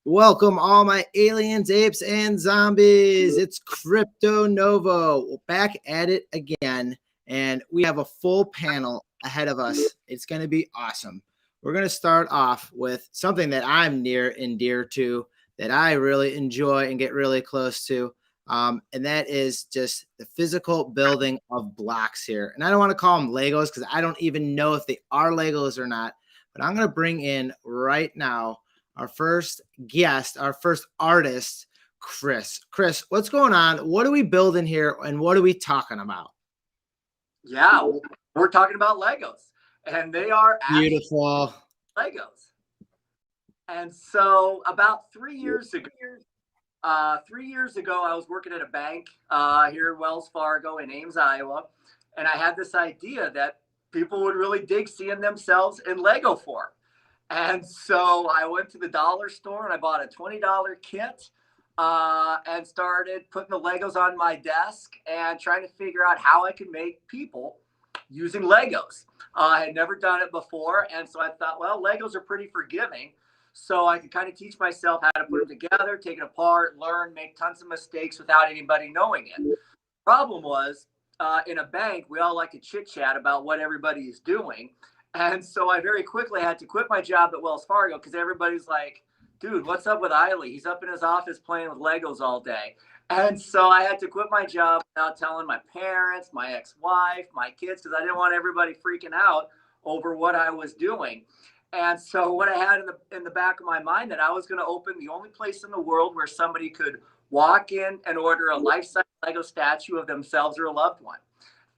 Welcome all my aliens, apes, and zombies. It's Crypto Novo back at it again, and we have a full panel ahead of us. It's going to be awesome. We're going to start off with something that I'm near and dear to, that I really enjoy and get really close to, and that is just the physical building of blocks here. And I don't want to call them Legos because I don't even know if they are Legos or not, but I'm going to bring in right now our first guest, our first artist, Chris. Chris, what's going on? What are we building here, and what are we talking about? Yeah, we're talking about Legos, and they are beautiful Legos. And so about 3 years ago, I was working at a bank here in Wells Fargo in Ames, Iowa, and I had this idea that people would really dig seeing themselves in Lego form. And so I went to the dollar store and I bought a $20 kit and started putting the Legos on my desk and trying to figure out how I could make people using Legos. I had never done it before. And so I thought, well, Legos are pretty forgiving. So I could kind of teach myself how to put them together, take it apart, learn, make tons of mistakes without anybody knowing it. Problem was, in a bank, we all like to chit chat about what everybody is doing. And so I very quickly had to quit my job at Wells Fargo because everybody's like, dude, what's up with Ihle? He's up in his office playing with Legos all day. And so I had to quit my job without telling my parents, my ex-wife, my kids, because I didn't want everybody freaking out over what I was doing. And so what I had in the back of my mind that I was going to open the only place in the world where somebody could walk in and order a life-size Lego statue of themselves or a loved one.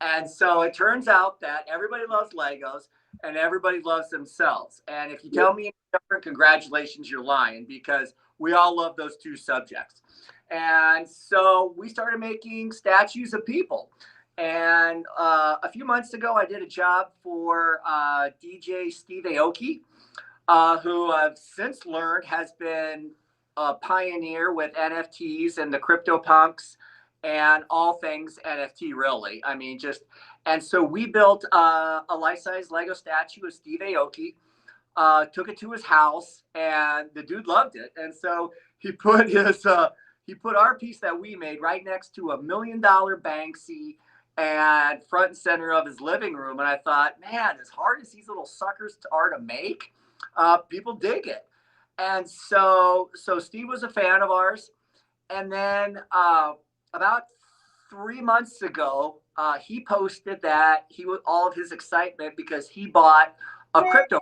And so it turns out that everybody loves Legos and everybody loves themselves. And if you tell me different, congratulations, you're lying, because we all love those two subjects. And so we started making statues of people. And a few months ago, I did a job for DJ Steve Aoki, who I've since learned has been a pioneer with NFTs and the CryptoPunks and all things NFT, really. I mean, and so we built a life-size Lego statue of Steve Aoki, took it to his house, and the dude loved it. And so he put our piece that we made right next to $1 million Banksy and front and center of his living room. And I thought, man, as hard as these little suckers are to make, people dig it. And so Steve was a fan of ours. And then about 3 months ago, he posted that he was all of his excitement because he bought a crypto.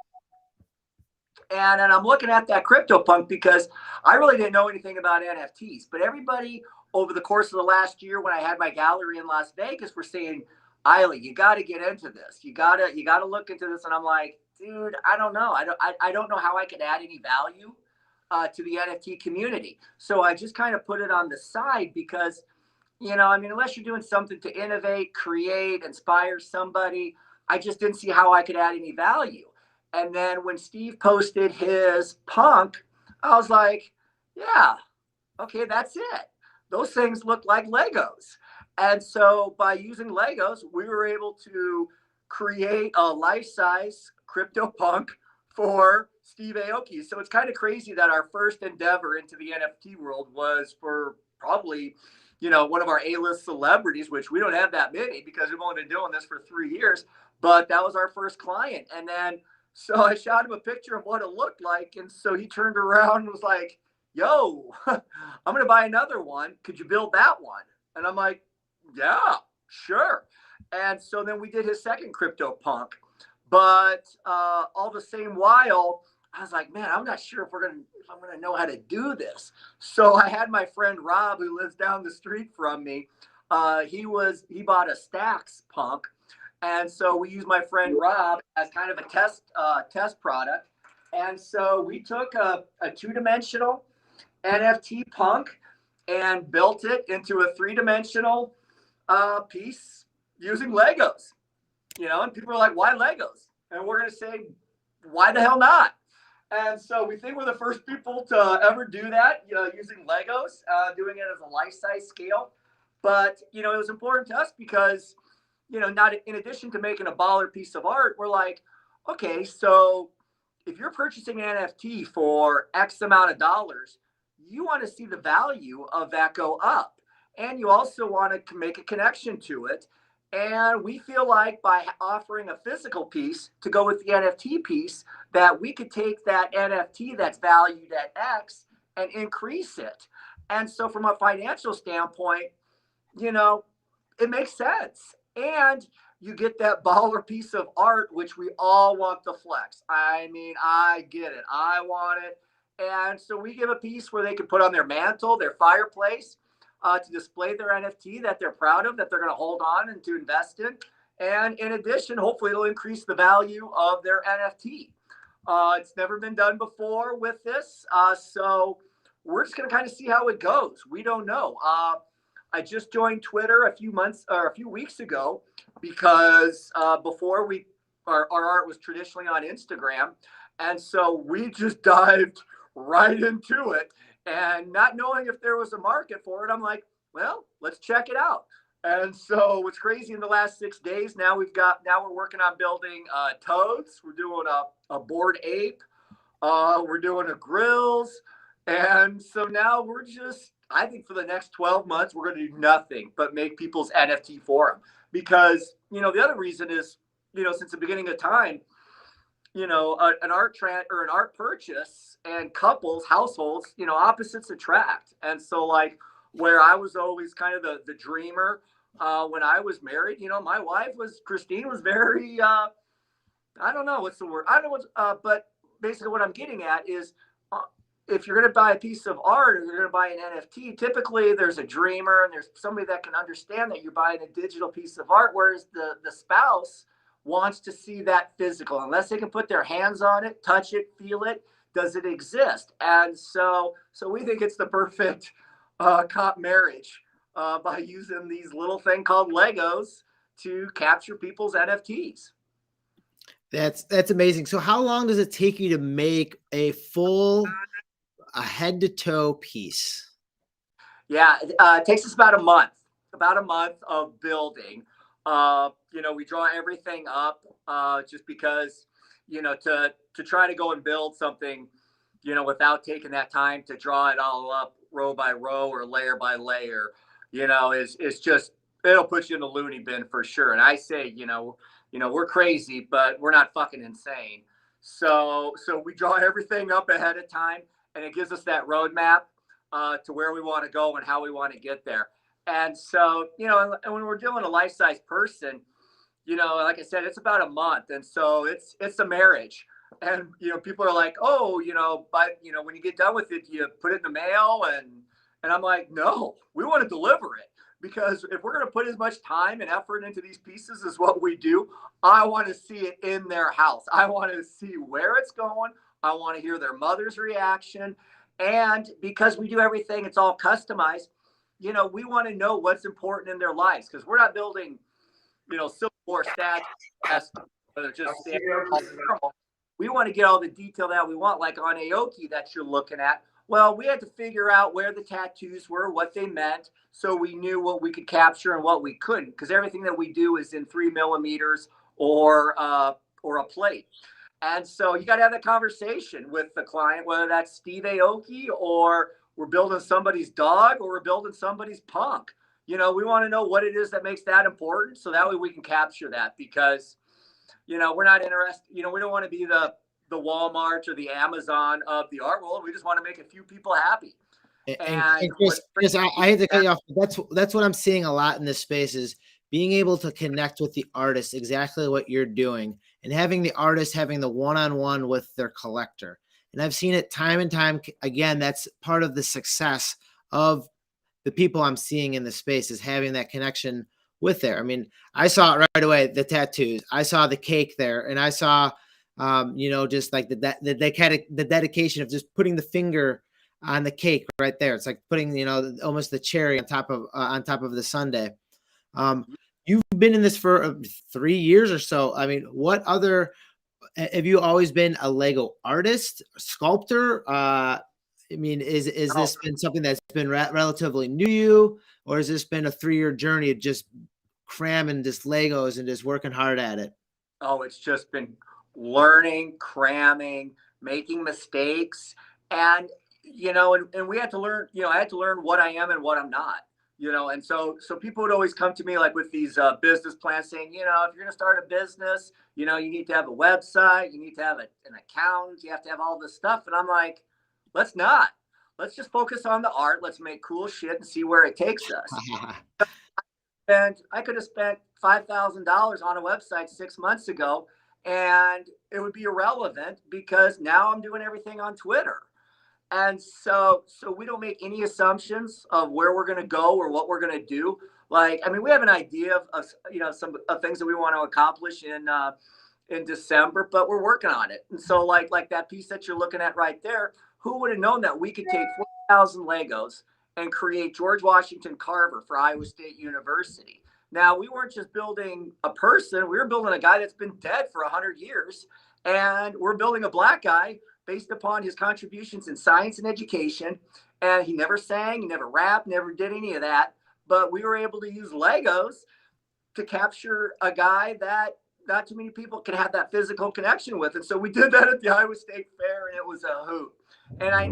And I'm looking at that CryptoPunk because I really didn't know anything about NFTs. But everybody over the course of the last year, when I had my gallery in Las Vegas, were saying, Ihle, you got to get into this. You got to look into this. And I'm like, dude, I don't know. I don't know how I could add any value to the NFT community. So I just kind of put it on the side because, I mean, unless you're doing something to innovate, create, inspire somebody, I just didn't see how I could add any value. And then when Steve posted his punk, I was like, yeah, okay, that's it. Those things look like Legos. And so by using Legos, we were able to create a life-size CryptoPunk for Steve Aoki. So it's kind of crazy that our first endeavor into the NFT world was for probably, one of our A-list celebrities, which we don't have that many because we've only been doing this for 3 years, but that was our first client. And then, so I shot him a picture of what it looked like. And so he turned around and was like, yo, I'm going to buy another one. Could you build that one? And I'm like, yeah, sure. And so then we did his second CryptoPunk. But all the same while, I was like, man, I'm not sure if I'm gonna know how to do this. So I had my friend Rob, who lives down the street from me. He bought a Stacks punk, and so we used my friend Rob as kind of a test product. And so we took a 2-dimensional NFT punk and built it into a 3-dimensional piece using Legos. And people are like, why Legos? And we're going to say, why the hell not? And so we think we're the first people to ever do that, using Legos, doing it as a life-size scale. But, it was important to us because, not in addition to making a baller piece of art, we're like, okay, so if you're purchasing an NFT for X amount of dollars, you want to see the value of that go up. And you also want to make a connection to it. And we feel like by offering a physical piece to go with the NFT piece, that we could take that NFT that's valued at X and increase it. And so, from a financial standpoint, it makes sense. And you get that baller piece of art, which we all want to flex. I mean, I get it. I want it. And so we give a piece where they can put on their mantle, their fireplace, to display their NFT that they're proud of, that they're going to hold on and to invest in. And in addition, hopefully it'll increase the value of their NFT. It's never been done before with this. So we're just going to kind of see how it goes. We don't know. I just joined Twitter a few weeks ago because before our art was traditionally on Instagram. And so we just dived right into it, and not knowing if there was a market for it, I'm like, well, let's check it out. And so what's crazy, in the last 6 days, now we're working on building toads. We're doing a bored ape. We're doing a grills. And so now I think for the next 12 months, we're going to do nothing but make people's NFT for them. Because, the other reason is, since the beginning of time, an art purchase and couples, households, opposites attract. And so, like, where I was always kind of the dreamer when I was married, my wife Christine was very, I don't know what's the word. I don't know but basically what I'm getting at is, if you're going to buy a piece of art or you're going to buy an NFT, typically there's a dreamer and there's somebody that can understand that you're buying a digital piece of art, whereas the spouse wants to see that physical. Unless they can put their hands on it, touch it, feel it, does it exist? And so we think it's the perfect cop marriage by using these little thing called Legos to capture people's NFTs. That's amazing. So how long does it take you to make a head to toe piece? Yeah, it takes us about a month of building. We draw everything up just because, to try to go and build something, without taking that time to draw it all up row by row or layer by layer, is just, it'll put you in the loony bin for sure. And I say, we're crazy, but we're not fucking insane. So we draw everything up ahead of time, and it gives us that roadmap to where we want to go and how we want to get there. And so, and when we're doing a life-size person, like I said, it's about a month. And so it's a marriage. And, people are like, oh, when you get done with it, you put it in the mail. And I'm like, no, we want to deliver it. Because if we're going to put as much time and effort into these pieces as what we do, I want to see it in their house. I want to see where it's going. I want to hear their mother's reaction. And because we do everything, it's all customized. We want to know what's important in their lives, because we're not building, Civil War stats. We want to get all the detail that we want, like on Aoki that you're looking at. Well, we had to figure out where the tattoos were, what they meant, so we knew what we could capture and what we couldn't, because everything that we do is in 3 millimeters or a plate. And so you got to have that conversation with the client, whether that's Steve Aoki or we're building somebody's dog or we're building somebody's punk. We want to know what it is that makes that important, so that way we can capture that, because, we're not interested, we don't want to be the Walmart or the Amazon of the art world. We just want to make a few people happy. And Chris, I hate to cut you off. That's what I'm seeing a lot in this space, is being able to connect with the artist, exactly what you're doing, and having the artist having the one-on-one with their collector. And I've seen it time and time again. That's part of the success of the people I'm seeing in the space, is having that connection with there. I mean, I saw it right away, the tattoos. I saw the cake there, and I saw, just like the dedication of just putting the finger on the cake right there. It's like putting, almost the cherry on top of the sundae. You've been in this for 3 years or so. I mean, what other have you always been a Lego artist, sculptor? I mean, is this been something that's been relatively new to you, or has this been a 3-year journey of just cramming just Legos and just working hard at it? Oh, it's just been learning, cramming, making mistakes. And, and we had to learn, I had to learn what I am and what I'm not, and so people would always come to me like with these business plans saying, if you're going to start a business, you need to have a website, you need to have an account, you have to have all this stuff. And I'm like, let's not. Let's just focus on the art. Let's make cool shit and see where it takes us. And I could have spent $5,000 on a website 6 months ago, and it would be irrelevant because now I'm doing everything on Twitter. And so we don't make any assumptions of where we're going to go or what we're going to do. Like, I mean, we have an idea of some of things that we want to accomplish in December, but we're working on it. And so like that piece that you're looking at right there, who would have known that we could take 4,000 Legos and create George Washington Carver for Iowa State University? Now, we weren't just building a person, we were building a guy that's been dead for 100 years. And we're building a Black guy based upon his contributions in science and education. And he never sang, he never rapped, never did any of that. But we were able to use Legos to capture a guy that not too many people can have that physical connection with. And so we did that at the Iowa State Fair, and it was a hoot. And I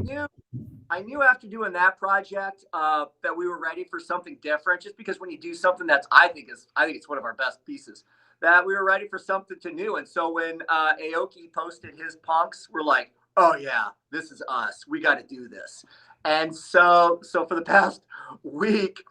knew after doing that project that we were ready for something different, just because when you do something that's, I think it's one of our best pieces, that we were ready for something to new. And so when Aoki posted his punks, we're like, oh yeah, this is us. We got to do this. And so for the past week,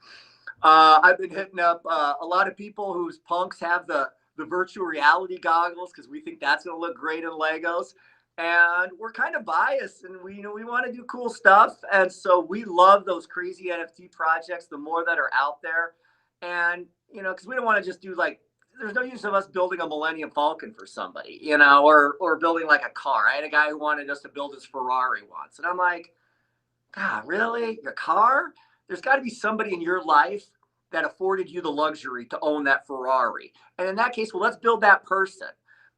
I've been hitting up a lot of people whose punks have the virtual reality goggles because we think that's going to look great in Legos. And we're kind of biased, and we want to do cool stuff. And so we love those crazy NFT projects, the more that are out there. And, because we don't want to just do like, there's no use of us building a Millennium Falcon for somebody, or building like a car. I had a guy who wanted us to build his Ferrari once. And I'm like, God, really? Your car? There's got to be somebody in your life that afforded you the luxury to own that Ferrari. And in that case, well, let's build that person,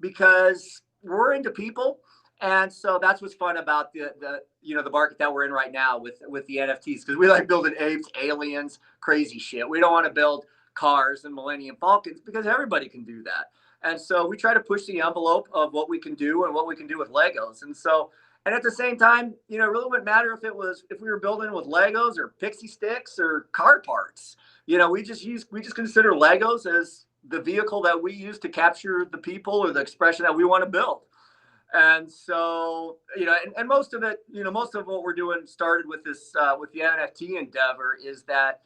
because we're into people. And so that's what's fun about the market that we're in right now with the NFTs, because we like building apes, aliens, crazy shit. We don't want to build cars and Millennium Falcons because everybody can do that. And so we try to push the envelope of what we can do and what we can do with Legos. And at the same time, it really wouldn't matter if we were building with Legos or pixie sticks or car parts. We just consider Legos as the vehicle that we use to capture the people or the expression that we want to build. And so, and most of it, most of what we're doing started with this, with the NFT endeavor is that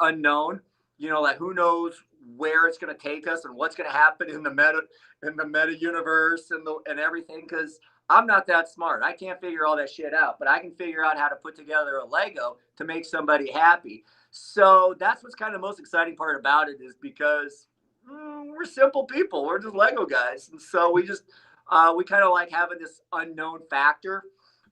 unknown, like who knows where it's going to take us and what's going to happen in the meta universe and everything. Cause I'm not that smart. I can't figure all that shit out, but I can figure out how to put together a Lego to make somebody happy. So that's what's kind of the most exciting part about it, is because we're simple people. We're just Lego guys. And so we kind of like having this unknown factor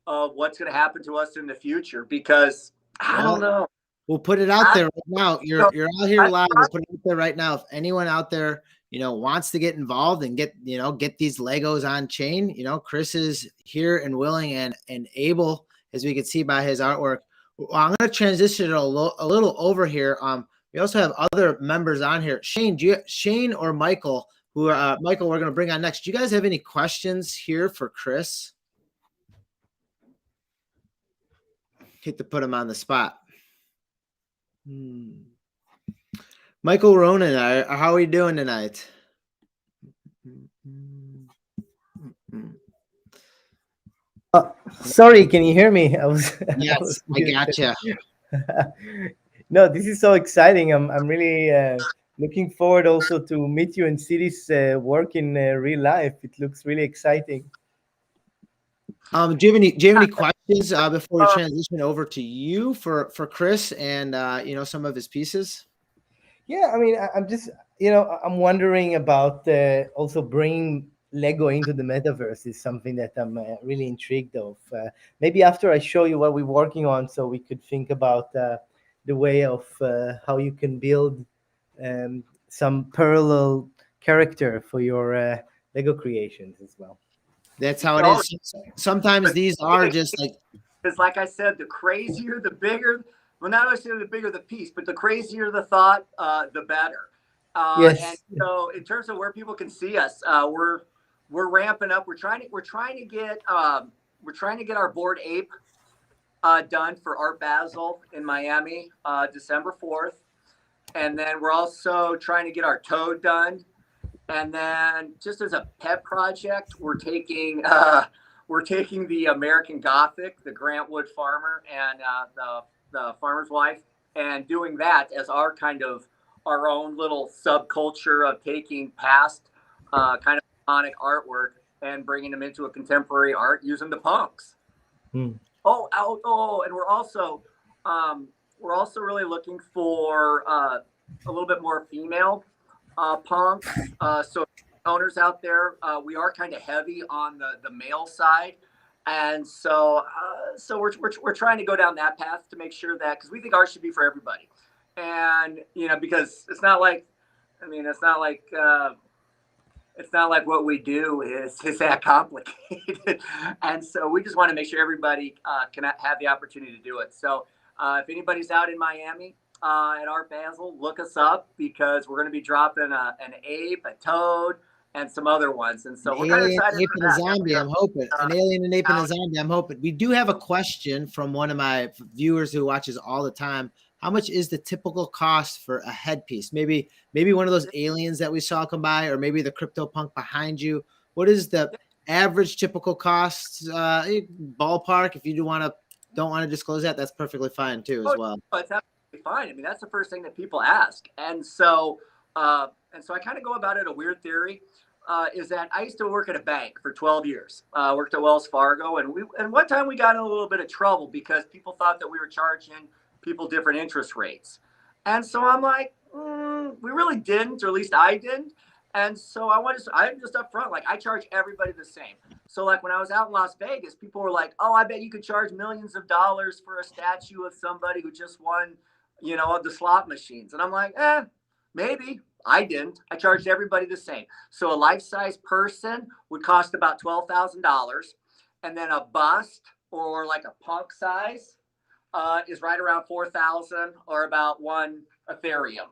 of what's going to happen to us in the future, because I don't know. We'll put it out there right now. You're out here live. We'll put it out there right now. If anyone out there, wants to get involved and get these Legos on chain, Chris is here and willing and able, as we can see by his artwork. I'm going to transition it a little over here. We also have other members on here. Shane or Michael, Michael, we're going to bring on next. Do you guys have any questions here for Chris? Hate to put him on the spot. Michael Ronen, how are you doing tonight? Sorry, can you hear me? Yes, I gotcha. No, this is so exciting. I'm really looking forward also to meet you and see this work in real life. It looks really exciting. Do you have any questions before we transition over to you for Chris and some of his pieces? Yeah, I mean, I'm just I'm wondering about also bringing Lego into the metaverse is something that I'm really intrigued of. Maybe after I show you what we're working on, so we could think about the way of how you can build some parallel character for your Lego creations as well. That's how it Oh, is. Sometimes these are just like, because like I said, the crazier, the bigger. Well, not necessarily the bigger the piece, but the crazier the thought, the better. And Yes. so, in terms of where people can see us, we're ramping up. We're trying to get our board ape done for Art Basel in Miami, December 4th, and then we're also trying to get our toad done. And then, just as a pet project, we're taking the American Gothic, the Grant Wood Farmer, and the Farmer's Wife, and doing that as our kind of our own little subculture of taking past kind of iconic artwork and bringing them into a contemporary art using the punks. Hmm. And we're also really looking for a little bit more female punks. So owners out there, we are kind of heavy on the male side, and so we're trying to go down that path to make sure that, because we think art should be for everybody, and because it's not like, I mean, it's not like what we do is that complicated. And so we just want to make sure everybody can have the opportunity to do it. So if anybody's out in Miami at Art Basel, look us up, because we're going to be dropping an ape, a toad, and some other ones. And so we're kind of alien, excited ape, for and a that. zombie. I'm hoping an alien, an ape, and a zombie. I'm hoping. We do have a question from one of my viewers who watches all the time. How much is the typical cost for a headpiece? Maybe one of those aliens that we saw come by, or maybe the CryptoPunk behind you. What is the average typical cost? Ballpark. If you don't want to disclose that, that's perfectly fine too, as well. It's absolutely fine. I mean, that's the first thing that people ask, and so I kind of go about it a weird theory. Is that I used to work at a bank for 12 years. Worked at Wells Fargo, and one time we got in a little bit of trouble because people thought that we were charging people different interest rates, and so I'm like, we really didn't, or at least I didn't. And so I'm just upfront, like I charge everybody the same. So like when I was out in Las Vegas, people were like, "Oh, I bet you could charge millions of dollars for a statue of somebody who just won, the slot machines." And I'm like, maybe. I didn't. I charged everybody the same. So a life-size person would cost about $12,000, and then a bust or like a punk size is right around 4,000, or about one Ethereum.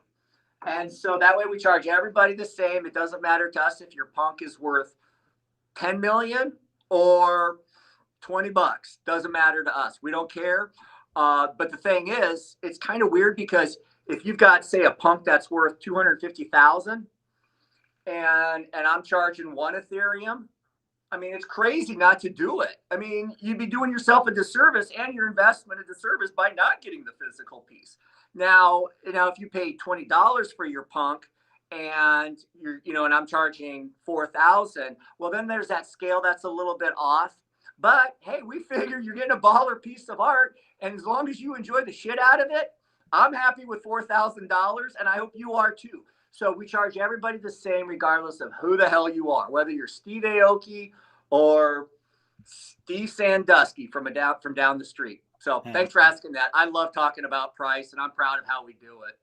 And so that way we charge everybody the same. It doesn't matter to us if your punk is worth 10 million or $20. Doesn't matter to us. We don't care. But the thing is, it's kind of weird, because if you've got, say, a punk that's worth 250,000 and I'm charging one Ethereum, I mean, it's crazy not to do it. I mean, you'd be doing yourself a disservice and your investment a disservice by not getting the physical piece. Now, if you pay $20 for your punk and and I'm charging 4,000, well, then there's that scale that's a little bit off. But hey, we figure you're getting a baller piece of art, and as long as you enjoy the shit out of it, I'm happy with $4,000, and I hope you are too. So we charge everybody the same, regardless of who the hell you are, whether you're Steve Aoki or Steve Sandusky from down the street. So thanks for asking that. I love talking about price, and I'm proud of how we do it.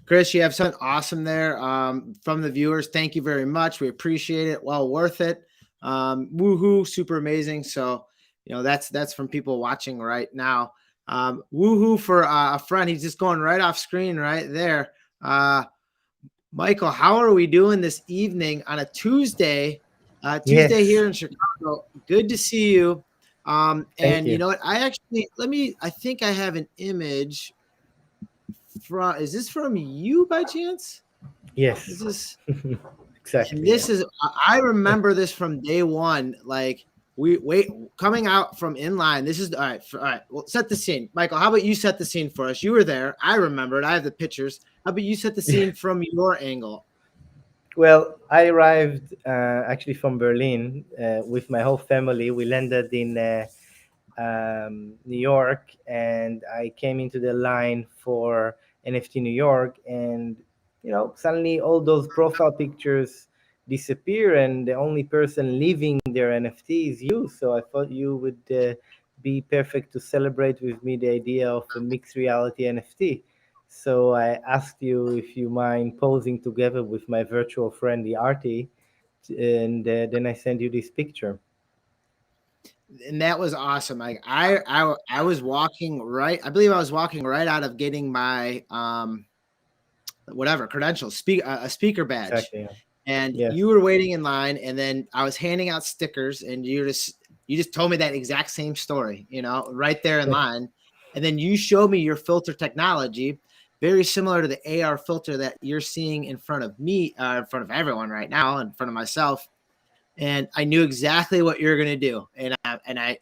Chris, you have something awesome there from the viewers. Thank you very much. We appreciate it. Well worth it. Woohoo, super amazing. So, that's from people watching right now. Woohoo for a friend. He's just going right off screen right there. Michael, how are we doing this evening on a Tuesday? Tuesday here in Chicago. Good to see you. And you know what? I think I have an image is this from you by chance? Yes. Is this exactly? This is, I remember this from day one. Like coming out from inline. This is all right. Well, set the scene. Michael, how about you set the scene for us? You were there. I remember it. I have the pictures. How about you set the scene from your angle? Well, I arrived actually from Berlin with my whole family. We landed in New York, and I came into the line for NFT New York, and suddenly all those profile pictures disappear, and the only person leaving their NFT is you. So I thought you would be perfect to celebrate with me the idea of a mixed reality NFT. So I asked you if you mind posing together with my virtual friend, the Artie, and then I send you this picture. And that was awesome. Like I was walking right. I believe I was walking right out of getting my whatever credentials, a speaker badge, Exactly. Yeah. and Yes. you were waiting in line, and then I was handing out stickers, and you just told me that exact same story, right there in line, and then you showed me your filter technology, very similar to the AR filter that you're seeing in front of me, in front of everyone right now, in front of myself. And I knew exactly what you're gonna do, and I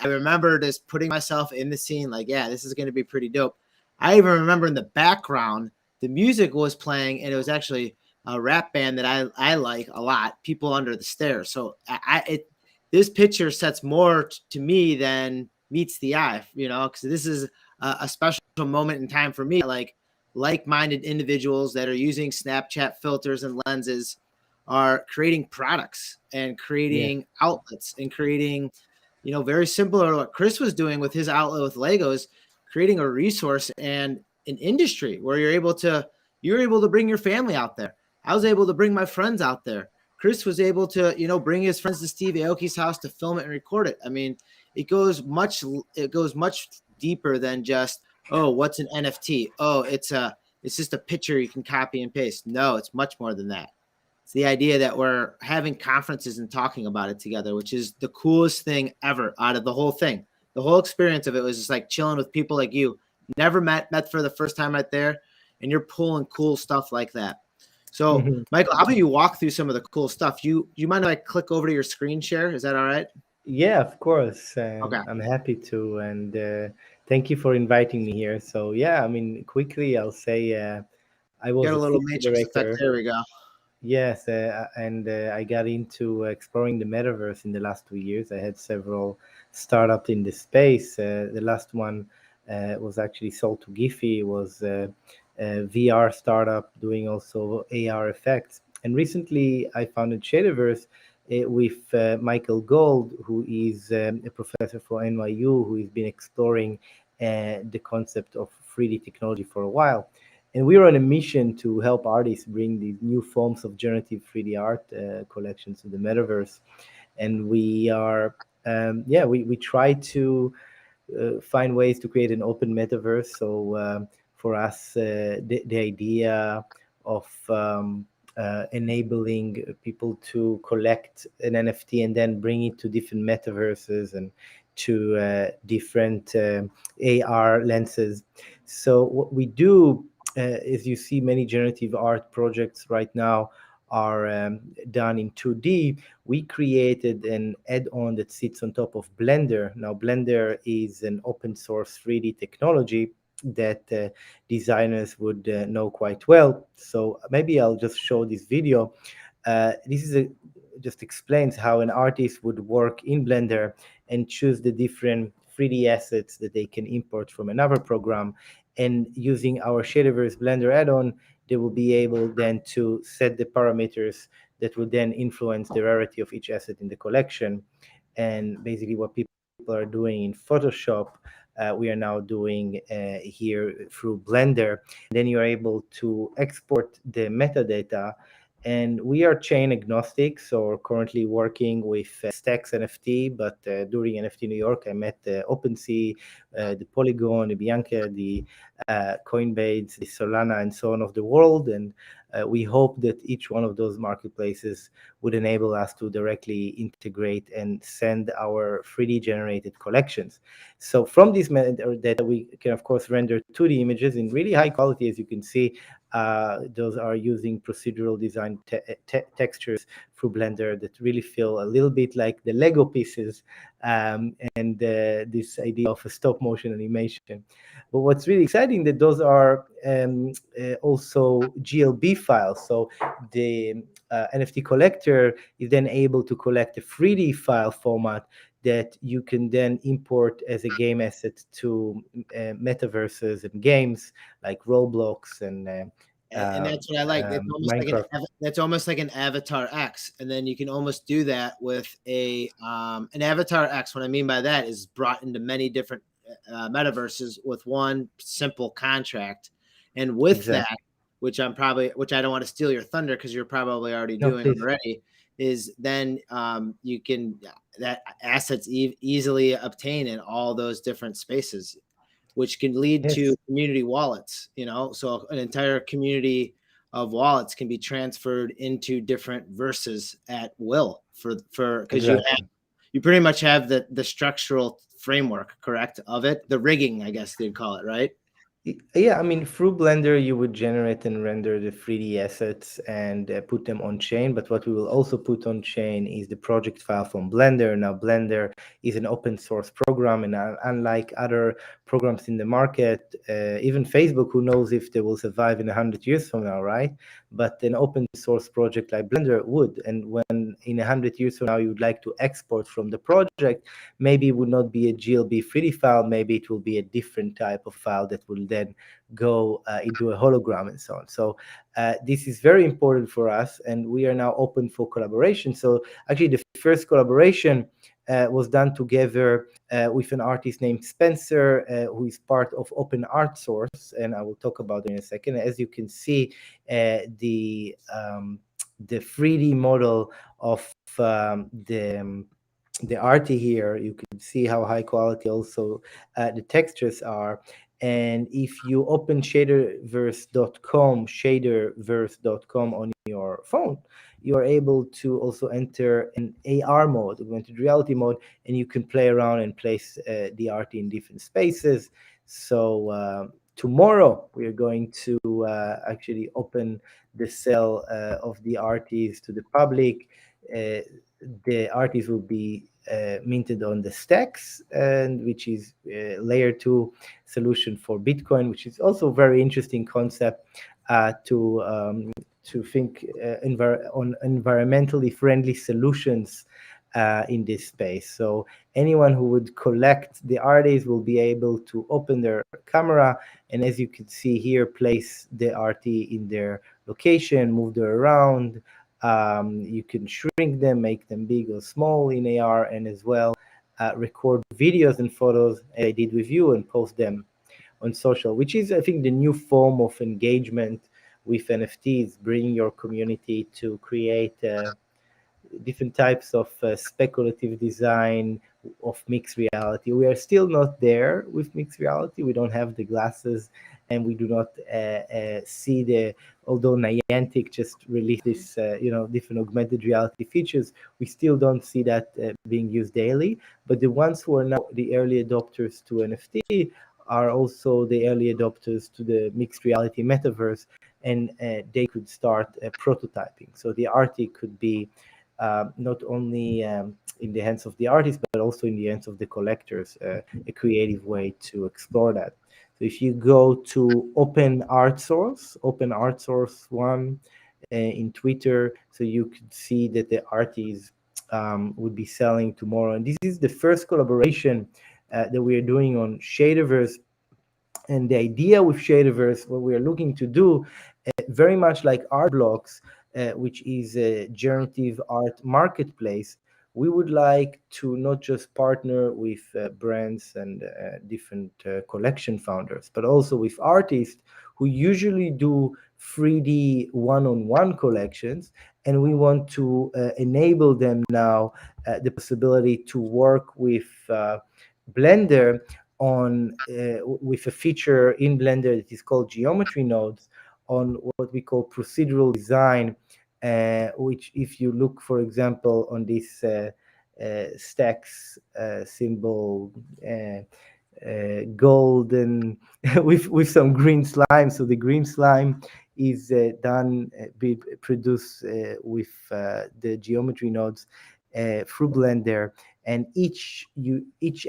remember just putting myself in the scene, like, yeah, this is gonna be pretty dope. I even remember in the background, the music was playing, and it was actually a rap band that I like a lot, People Under the Stairs. So this picture sets more to me than meets the eye, because this is a special moment in time for me. Like-minded individuals that are using Snapchat filters and lenses are creating products and Yeah. creating outlets and creating, very similar to what Chris was doing with his outlet with Legos, creating a resource and an industry where you're able to bring your family out there. I was able to bring my friends out there. Chris was able to, bring his friends to Steve Aoki's house to film it and record it. I mean, it goes much deeper than just, oh, what's an NFT? Oh, it's just a picture you can copy and paste. No, it's much more than that. It's the idea that we're having conferences and talking about it together, which is the coolest thing ever out of the whole thing. The whole experience of it was just like chilling with people like you, never met for the first time right there, and you're pulling cool stuff like that. So, Mhm. Michael, how about you walk through some of the cool stuff? You mind if I click over to your screen share? Is that all right? Yeah, of course. Okay. I'm happy to, and thank you for inviting me here. So yeah, I mean, quickly, I'll say I was Got a a little film matrix effect. director. There we go. Yes, and I got into exploring the metaverse in the last 2 years. I had several startups in the space. The last one was actually sold to Giphy. It was a VR startup doing also AR effects. And recently, I founded Shadiverse with Michael Gold, who is a professor for NYU, who has been exploring the concept of 3D technology for a while. And we are on a mission to help artists bring these new forms of generative 3D art collections to the metaverse. And we are, we try to find ways to create an open metaverse. So for us, the idea of enabling people to collect an NFT and then bring it to different metaverses and to different AR lenses. So what we do is you see many generative art projects right now are done in 2D. We created an add-on that sits on top of Blender. Now, Blender is an open source 3D technology that designers would know quite well. So maybe I'll just show this video. This is just explains how an artist would work in Blender and choose the different 3D assets that they can import from another program. And using our Shadiverse Blender add-on, they will be able then to set the parameters that will then influence the rarity of each asset in the collection. And basically what people are doing in Photoshop, we are now doing here through Blender. Then you're able to export the metadata. And we are chain agnostic, so we're currently working with Stacks NFT, but during NFT New York, I met OpenSea, the Polygon, the Bianca, the Coinbase, the Solana, and so on of the world. And we hope that each one of those marketplaces would enable us to directly integrate and send our 3D generated collections. So from this data, we can, of course, render 2D images in really high quality, as you can see. Those are using procedural design textures through Blender that really feel a little bit like the Lego pieces and this idea of a stop motion animation. But what's really exciting that those are also GLB files. So the NFT collector is then able to collect a 3D file format that you can then import as a game asset to metaverses and games like Roblox and And that's what I like. Minecraft. That's almost like an Avatar X, and then you can almost do that with an Avatar X. What I mean by that is brought into many different metaverses with one simple contract, and with Exactly. that, which I don't want to steal your thunder because you're probably already No, doing please. already, is then you can that assets easily obtain in all those different spaces, which can lead to Yes. community wallets. So an entire community of wallets can be transferred into different verses at will for because Exactly. you pretty much have the structural framework, correct, of it, the rigging, I guess they'd call it, right? Yeah, I mean, through Blender, you would generate and render the 3D assets and put them on chain. But what we will also put on chain is the project file from Blender. Now, Blender is an open source program, and unlike other programs in the market, even Facebook, who knows if they will survive in 100 years from now, right? But an open source project like Blender would. And when in 100 years from now you would like to export from the project, maybe it would not be a GLB 3D file, maybe it will be a different type of file that will then go into a hologram and so on. So this is very important for us, and we are now open for collaboration. So actually the first collaboration was done together with an artist named Spencer, who is part of Open Art Source, and I will talk about it in a second. As you can see, the 3D model of the arty here, you can see how high quality also the textures are. And if you open shaderverse.com on your phone, you are able to also enter an AR mode, augmented reality mode, and you can play around and place the art in different spaces. So tomorrow we are going to actually open the sale of the artists to the public. The artists will be minted on the stacks, and which is layer 2 solution for Bitcoin, which is also a very interesting concept to think on environmentally friendly solutions in this space. So anyone who would collect the artists will be able to open their camera, and as you can see here, place the RT in their location, move them around. You can shrink them, make them big or small in AR, and as well record videos and photos as I did with you and post them on social, which is, I think, the new form of engagement with NFTs, bringing your community to create different types of speculative design of mixed reality. We are still not there with mixed reality. We don't have the glasses, and we do not see the. Although Niantic just released this, different augmented reality features, we still don't see that being used daily. But the ones who are now the early adopters to NFT are also the early adopters to the mixed reality metaverse, and they could start prototyping. So the RT could be not only in the hands of the artist, but also in the hands of the collectors, a creative way to explore that. So if you go to Open Art Source one in Twitter, so you could see that the artists would be selling tomorrow. And this is the first collaboration that we are doing on Shaderverse. And the idea with Shaderverse, what we are looking to do, very much like Art Blocks, which is a generative art marketplace, we would like to not just partner with brands and different collection founders, but also with artists who usually do 3D one-on-one collections. And we want to enable them now the possibility to work with Blender on with a feature in Blender that is called geometry nodes on what we call procedural design, which if you look, for example, on this stacks symbol, golden with some green slime. So the green slime is be produced with the geometry nodes through Blender, and each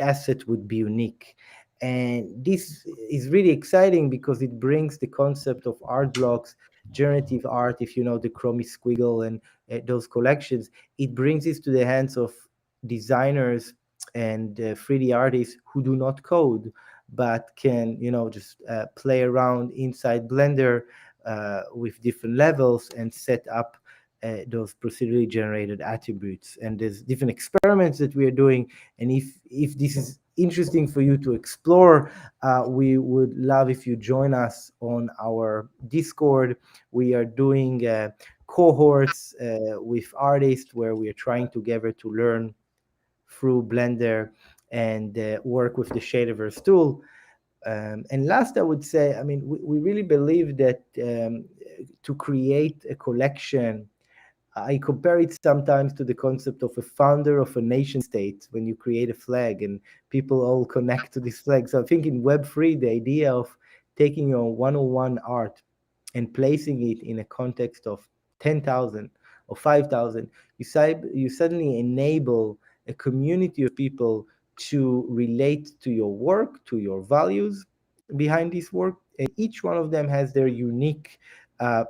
asset would be unique. And this is really exciting because it brings the concept of art blocks, generative art, if you know the Chromie Squiggle and those collections. It brings this to the hands of designers and 3D artists who do not code, but can, just play around inside Blender with different levels and set up those procedurally generated attributes. And there's different experiments that we are doing. And if this is interesting for you to explore, we would love if you join us on our Discord. We are doing cohorts with artists where we are trying together to learn through Blender and work with the Shaderverse tool. And last, I would say, I mean, we really believe that to create a collection, I compare it sometimes to the concept of a founder of a nation state when you create a flag and people all connect to this flag. So I think in Web3, the idea of taking your 101 art and placing it in a context of 10,000 or 5,000, you suddenly enable a community of people to relate to your work, to your values behind this work. And each one of them has their unique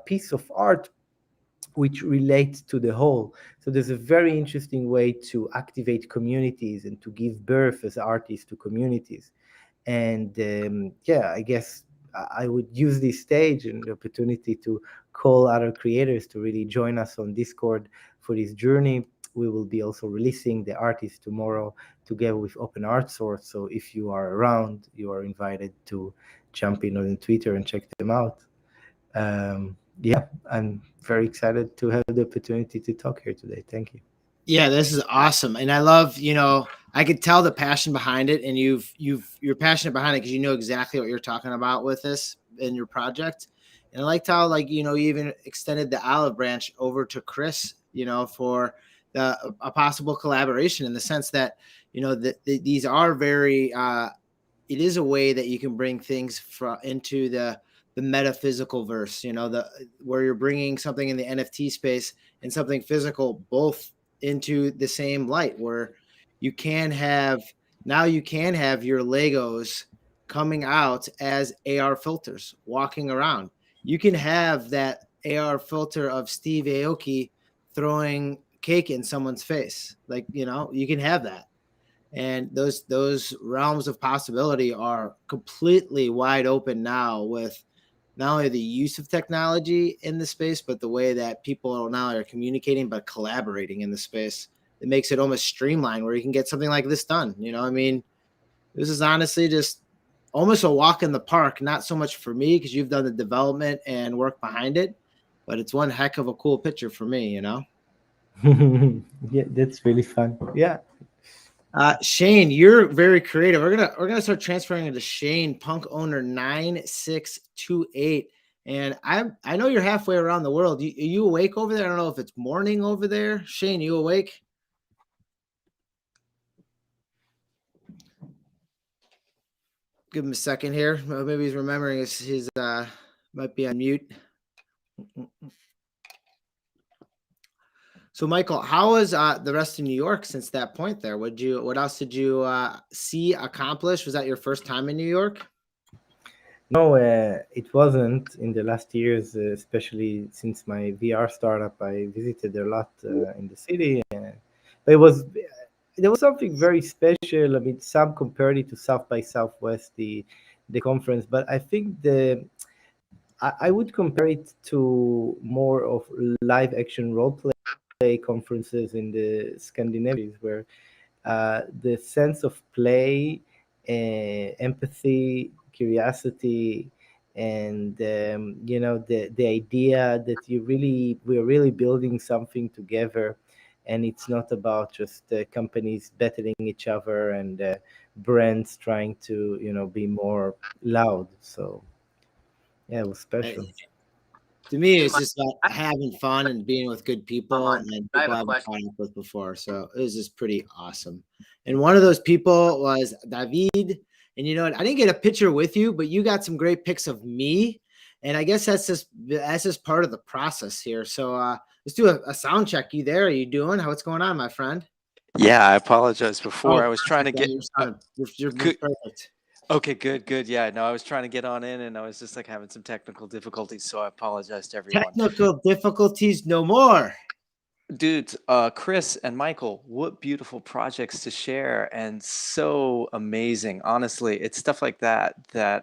piece of art which relates to the whole. So there's a very interesting way to activate communities and to give birth as artists to communities. And yeah, I guess I would use this stage and the opportunity to call other creators to really join us on Discord for this journey. We will be also releasing the artists tomorrow together with Open Art Source. So if you are around, you are invited to jump in on Twitter and check them out. Yeah, I'm very excited to have the opportunity to talk here today. Thank you. Yeah, this is awesome. And I love, I could tell the passion behind it, and you're passionate behind it because you know exactly what you're talking about with this in your project. And I liked how, like, you even extended the olive branch over to Chris, for a possible collaboration, in the sense that, that these are very it is a way that you can bring things into the metaphysical verse, where you're bringing something in the NFT space and something physical both into the same light, where you can have your Legos coming out as AR filters walking around. You can have that AR filter of Steve Aoki throwing cake in someone's face. Like, you can have that. And those realms of possibility are completely wide open now, with not only the use of technology in the space, but the way that people now are communicating but collaborating in the space. It makes it almost streamlined, where you can get something like this done. I mean, this is honestly just almost a walk in the park. Not so much for me, because you've done the development and work behind it, but it's one heck of a cool picture for me. Yeah, that's really fun. Yeah. Shane, you're very creative. We're gonna start transferring into Shane, Punk Owner 9628. And I know you're halfway around the world. Are you awake over there? I don't know if it's morning over there. Shane, you awake? Give him a second here. Maybe he's remembering his might be on mute. So, Michael, how was the rest of New York since that point there? What else did you see, accomplish? Was that your first time in New York? No, it wasn't in the last years, especially since my VR startup. I visited a lot in the city, but there was something very special. I mean, some compared it to South by Southwest, the conference, but I think I would compare it to more of live action role play conferences in the Scandinavians, where the sense of play, empathy, curiosity, and the idea that we're really building something together, and it's not about just companies battling each other and brands trying to be more loud. So yeah, it was special. To me, it's just about having fun and being with good people and I have people a I've question. caught up with before. So it was just pretty awesome. And one of those people was David. And you know what? I didn't get a picture with you, but you got some great pics of me. And I guess that's just part of the process here. So let's do a sound check. You there? Are you doing? What's going on, my friend? Yeah, I apologize before. Oh, I was trying to perfect. get You're good. perfect. Okay, good. Yeah, no, I was trying to get on in and I was just like having some technical difficulties, so I apologize to everyone. Technical difficulties no more. Dudes, Chris and Michael, what beautiful projects to share and so amazing. Honestly, it's stuff like that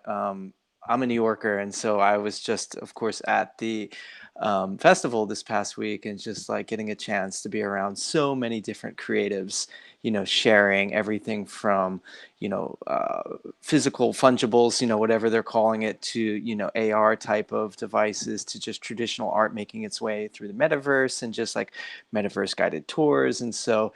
I'm a New Yorker, and so I was just, of course, at the festival this past week, and just like getting a chance to be around so many different creatives, sharing everything from, physical fungibles, whatever they're calling it, to, AR type of devices, to just traditional art making its way through the metaverse, and just like metaverse guided tours. And so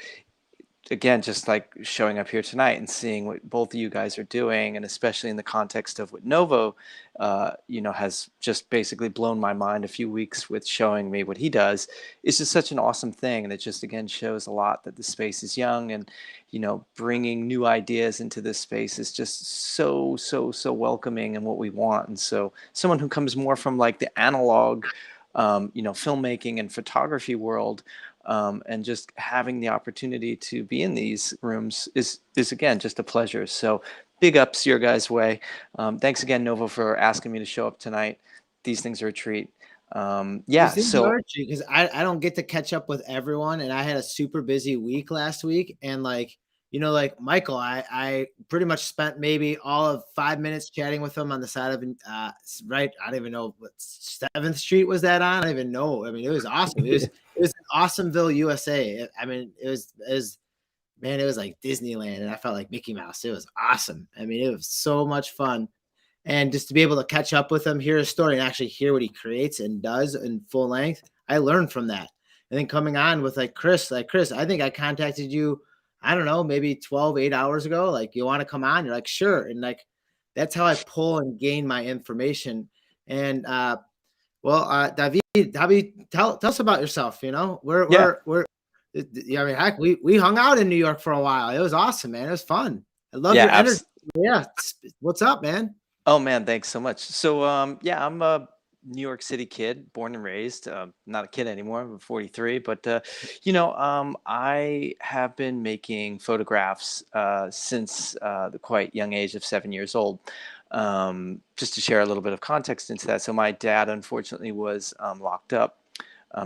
again, just like showing up here tonight and seeing what both of you guys are doing, and especially in the context of what Novo, has just basically blown my mind a few weeks with showing me what he does, is just such an awesome thing. And it just, again, shows a lot that the space is young, and, bringing new ideas into this space is just so, so, so welcoming, and what we want. And so someone who comes more from like the analog, filmmaking and photography world, and just having the opportunity to be in these rooms is again just a pleasure. So big ups your guys' way. Thanks again, Novo, for asking me to show up tonight. These things are a treat. These things are a treat, because I don't get to catch up with everyone, and I had a super busy week last week, and like Michael, I pretty much spent maybe all of 5 minutes chatting with him on the side of right. I don't even know what 7th Street was that on. I don't even know. I mean, it was awesome. It was in Awesomeville, USA. I mean, it was man, it was like Disneyland, and I felt like Mickey Mouse. It was awesome. I mean, it was so much fun. And just to be able to catch up with him, hear his story, and actually hear what he creates and does in full length, I learned from that. And then coming on with Chris, I think I contacted you, I don't know, maybe 8 hours ago. Like, you want to come on? You're like, sure. And like, that's how I pull and gain my information. And Davi, tell us about yourself. We're yeah, I mean, heck, we hung out in New York for a while. It was awesome, man. It was fun. I love your energy. Yeah. What's up, man? Oh man, thanks so much. So I'm a New York City kid, born and raised. Not a kid anymore. I'm 43, but I have been making photographs since the quite young age of 7 years old. Just to share a little bit of context into that. So my dad, unfortunately, was locked up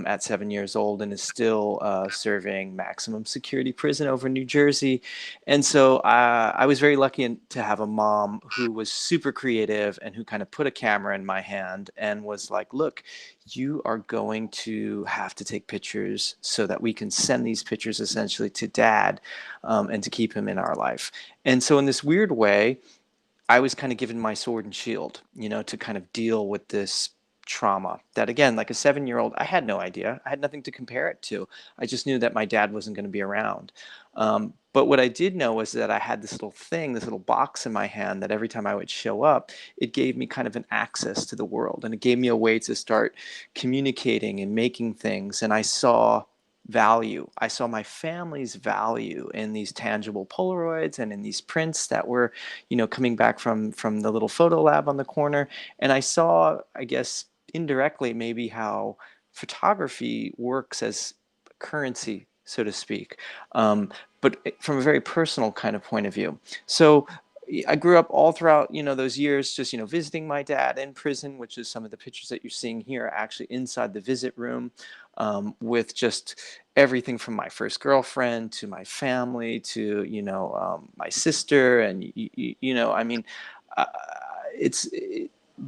at 7 years old, and is still serving maximum security prison over in New Jersey. And so I was very lucky to have a mom who was super creative, and who kind of put a camera in my hand and was like, look, you are going to have to take pictures so that we can send these pictures essentially to dad, and to keep him in our life. And so in this weird way, I was kind of given my sword and shield, to kind of deal with this trauma that, again, like a 7-year-old, I had no idea. I had nothing to compare it to. I just knew that my dad wasn't going to be around. But what I did know was that I had this little box in my hand, that every time I would show up, it gave me kind of an access to the world, and it gave me a way to start communicating and making things. And I saw value. I saw my family's value in these tangible Polaroids, and in these prints that were, coming back from the little photo lab on the corner. And I saw, I guess, indirectly, maybe how photography works as currency, so to speak, but from a very personal kind of point of view. So I grew up all throughout, those years, just, visiting my dad in prison, which is some of the pictures that you're seeing here are actually inside the visit room, with just everything from my first girlfriend to my family to, my sister. And, I mean, uh,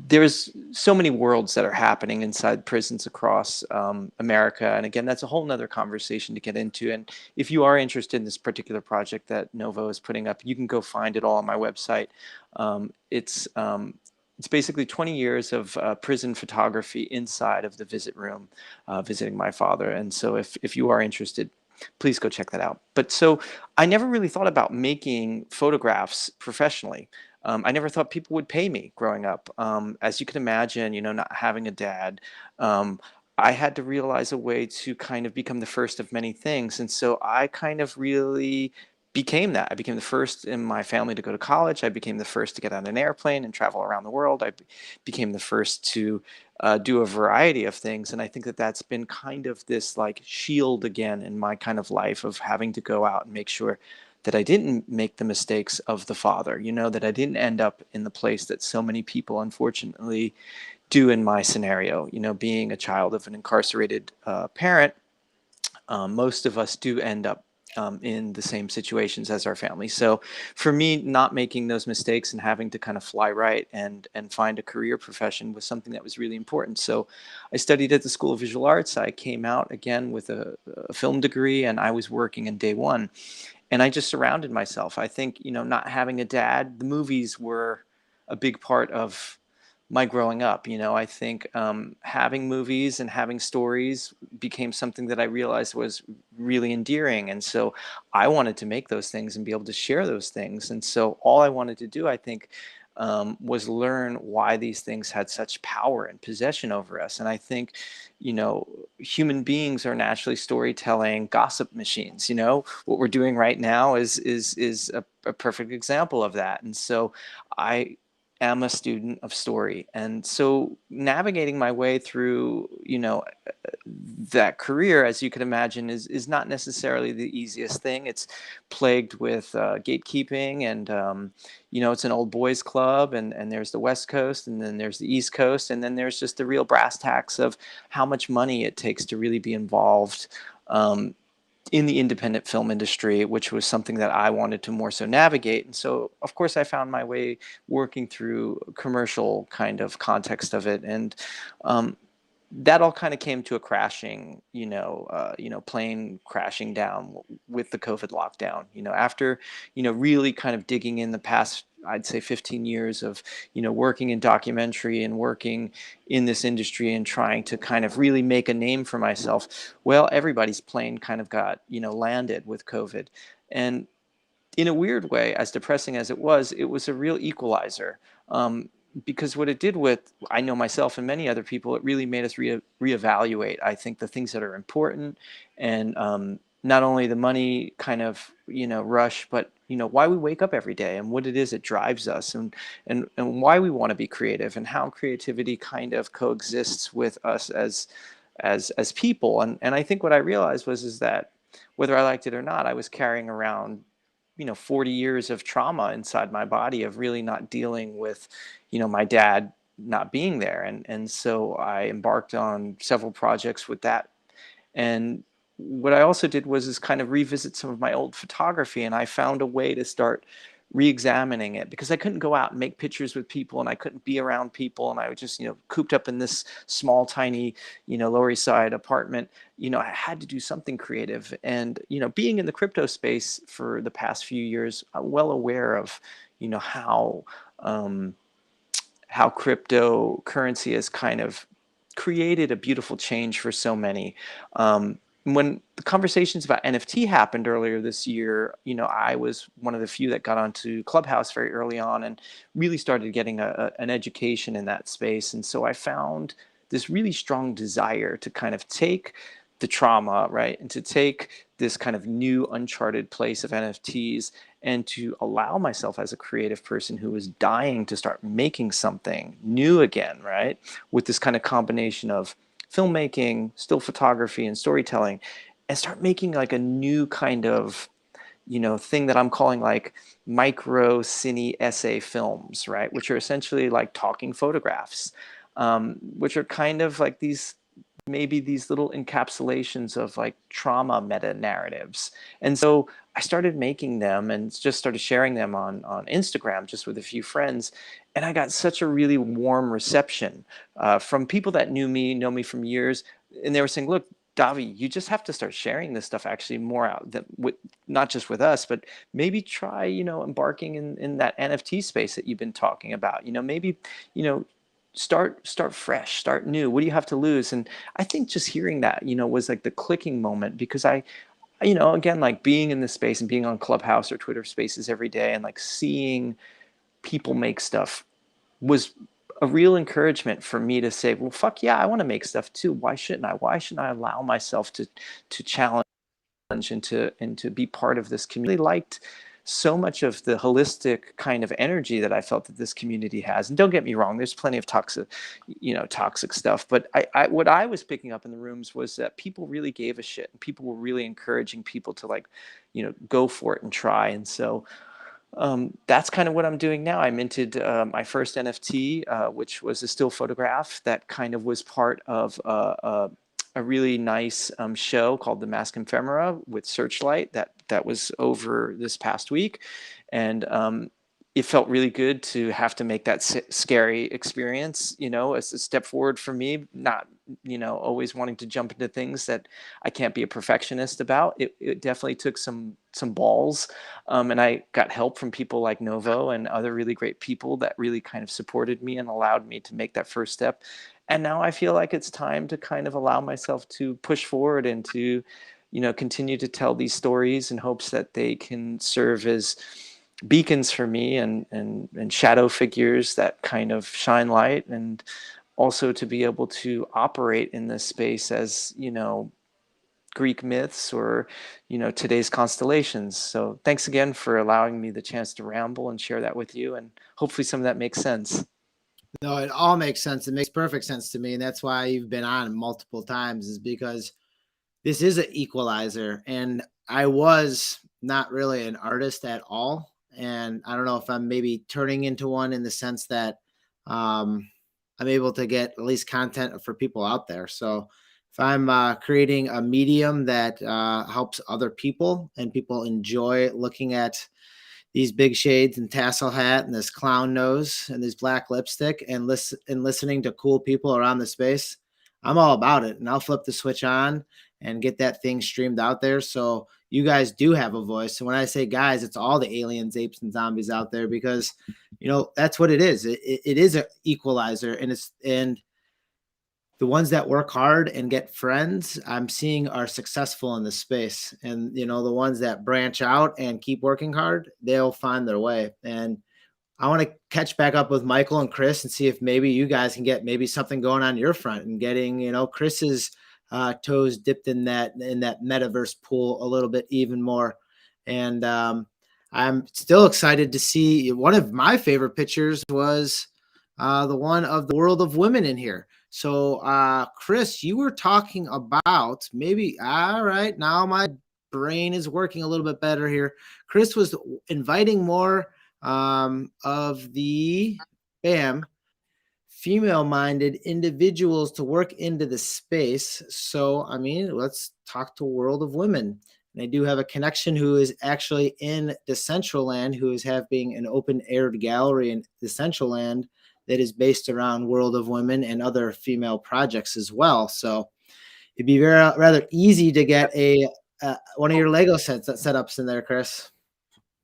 there's so many worlds that are happening inside prisons across America. And again, that's a whole nother conversation to get into. And if you are interested in this particular project that Novo is putting up, you can go find it all on my website. It's basically 20 years of prison photography inside of the visit room, visiting my father. And so if you are interested, please go check that out. But so I never really thought about making photographs professionally. I never thought people would pay me growing up. As you can imagine, not having a dad, I had to realize a way to kind of become the first of many things. And so I kind of really became that. I became the first in my family to go to college. I became the first to get on an airplane and travel around the world. I became the first to do a variety of things. And I think that that's been kind of this like shield again in my kind of life, of having to go out and make sure that I didn't make the mistakes of the father, that I didn't end up in the place that so many people unfortunately do in my scenario. Being a child of an incarcerated parent, most of us do end up in the same situations as our family. So for me, not making those mistakes and having to kind of fly right and find a career profession was something that was really important. So I studied at the School of Visual Arts. I came out again with a film degree, and I was working in day one. And I just surrounded myself. I think, not having a dad, the movies were a big part of my growing up. I think having movies and having stories became something that I realized was really endearing. And so I wanted to make those things and be able to share those things. And so all I wanted to do, I think, was learn why these things had such power and possession over us. And I think, human beings are naturally storytelling gossip machines. What we're doing right now is a perfect example of that. And so I am a student of story. And so navigating my way through, that career, as you can imagine, is not necessarily the easiest thing. It's plagued with gatekeeping, and it's an old boys club, and there's the West Coast, and then there's the East Coast, and then there's just the real brass tacks of how much money it takes to really be involved in the independent film industry, which was something that I wanted to more so navigate. And so, of course, I found my way working through commercial kind of context of it. And that all kind of came to a crashing, plane crashing down with the COVID lockdown. After, really kind of digging in the past, I'd say 15 years of, working in documentary and working in this industry and trying to kind of really make a name for myself. Well, everybody's plane kind of got, landed with COVID. And in a weird way, as depressing as it was a real equalizer. Because what it did with, I know myself and many other people, it really made us reevaluate, I think, the things that are important, and not only the money kind of, rush, but, why we wake up every day and what it is that drives us, and why we want to be creative, and how creativity kind of coexists with us as people. And I think what I realized is that whether I liked it or not, I was carrying around 40 years of trauma inside my body of really not dealing with, my dad not being there. And so I embarked on several projects with that. And what I also did is kind of revisit some of my old photography, and I found a way to start re-examining it, because I couldn't go out and make pictures with people, and I couldn't be around people, and I was just, cooped up in this small, tiny, Lower East Side apartment. I had to do something creative. And, being in the crypto space for the past few years, I'm well aware of, how cryptocurrency has kind of created a beautiful change for so many. When the conversations about NFT happened earlier this year, I was one of the few that got onto Clubhouse very early on and really started getting an education in that space. And so I found this really strong desire to kind of take the trauma, right, and to take this kind of new uncharted place of NFTs and to allow myself as a creative person who was dying to start making something new again, right, with this kind of combination of filmmaking, still photography, and storytelling, and start making like a new kind of, thing that I'm calling like micro cine essay films, right, which are essentially like talking photographs, which are kind of like maybe these little encapsulations of like trauma meta narratives. And so I started making them and just started sharing them on Instagram, just with a few friends. And I got such a really warm reception from people that know me from years. And they were saying, look, Davi, you just have to start sharing this stuff actually more out, not just with us, but maybe try, embarking in that NFT space that you've been talking about. Maybe, start fresh, start new. What do you have to lose? And I think just hearing that, was like the clicking moment, because I again, like being in this space and being on Clubhouse or Twitter Spaces every day and like seeing people make stuff was a real encouragement for me to say, well, fuck yeah, I want to make stuff too. Why shouldn't I? Why shouldn't I allow myself to challenge and to be part of this community? I liked so much of the holistic kind of energy that I felt that this community has. And don't get me wrong, there's plenty of toxic stuff. But what I was picking up in the rooms was that people really gave a shit, and people were really encouraging people to like, go for it and try. And so that's kind of what I'm doing now. I minted my first NFT, which was a still photograph that kind of was part of a a really nice show called The Mask Ephemera with Searchlight that was over this past week, and it felt really good to have to make that scary experience, as a step forward for me, not, always wanting to jump into things that I can't be a perfectionist about. It definitely took some balls. And I got help from people like Novo and other really great people that really kind of supported me and allowed me to make that first step. And now I feel like it's time to kind of allow myself to push forward and to, continue to tell these stories in hopes that they can serve as beacons for me and shadow figures that kind of shine light, and also to be able to operate in this space as, Greek myths or, today's constellations. So thanks again for allowing me the chance to ramble and share that with you. And hopefully some of that makes sense. No, it all makes sense. It makes perfect sense to me. And that's why you've been on multiple times, is because this is an equalizer. And I was not really an artist at all. And I don't know if I'm maybe turning into one, in the sense that I'm able to get at least content for people out there. So if I'm creating a medium that helps other people, and people enjoy looking at these big shades and tassel hat and this clown nose and this black lipstick, and listening to cool people around the space, I'm all about it. And I'll flip the switch on and get that thing streamed out there. So you guys do have a voice. And when I say guys, it's all the aliens, apes, and zombies out there, because, that's what it is. It is an equalizer, and the ones that work hard and get friends, I'm seeing, are successful in this space. And, the ones that branch out and keep working hard, they'll find their way. And I want to catch back up with Michael and Chris and see if maybe you guys can get maybe something going on your front, and getting, Chris's toes dipped in that metaverse pool a little bit even more. And I'm still excited to see, one of my favorite pictures was the one of the world of women in here. So, Chris, you were talking about maybe, all right, now my brain is working a little bit better here. Chris was inviting more of the female-minded individuals to work into the space. So, I mean, let's talk to World of Women. And I do have a connection who is actually in Decentraland, who is having an open-aired gallery in Decentraland that is based around World of Women and other female projects as well. So it'd be rather easy to get one of your Lego setups in there, Chris.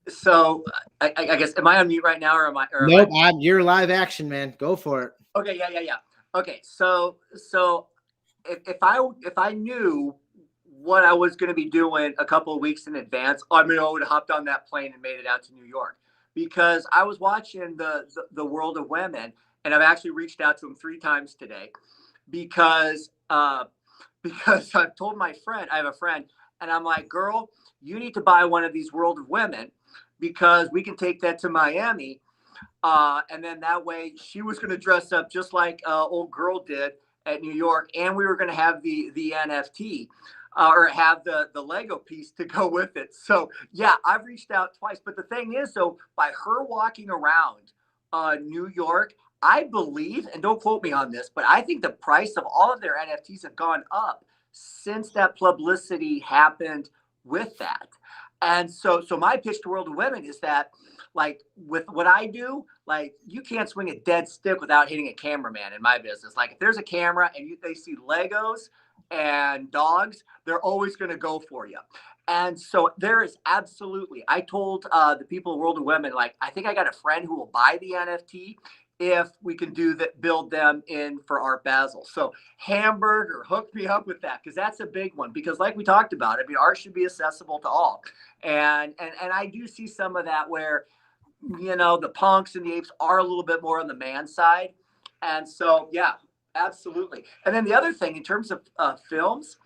So I guess, am I on mute right now, or am I? Nope, you're live action, man. Go for it. Okay, yeah. Okay, so if I knew what I was going to be doing a couple of weeks in advance, I would have hopped on that plane and made it out to New York, because I was watching the World of Women, and I've actually reached out to him 3 times today, because I've told my friend, I have a friend, and I'm like, girl, you need to buy one of these World of Women, because we can take that to Miami. And then that way she was going to dress up just like old girl did at New York. And we were going to have the NFT or have the Lego piece to go with it. So yeah, I've reached out twice, but the thing is, so by her walking around New York, I believe, and don't quote me on this, but I think the price of all of their NFTs have gone up since that publicity happened with that. And so my pitch to World of Women is that, like, with what I do, like, you can't swing a dead stick without hitting a cameraman in my business. Like, if there's a camera and they see Legos and dogs, they're always going to go for you. And so there is absolutely, I told the people of World of Women, like, I think I got a friend who will buy the NFT if we can do that, build them in for Art Basel. So Hamburger, hook me up with that, because that's a big one. Because like we talked about, I mean, art should be accessible to all. And I do see some of that where, the punks and the apes are a little bit more on the man side. And so, yeah, absolutely. And then the other thing, in terms of films,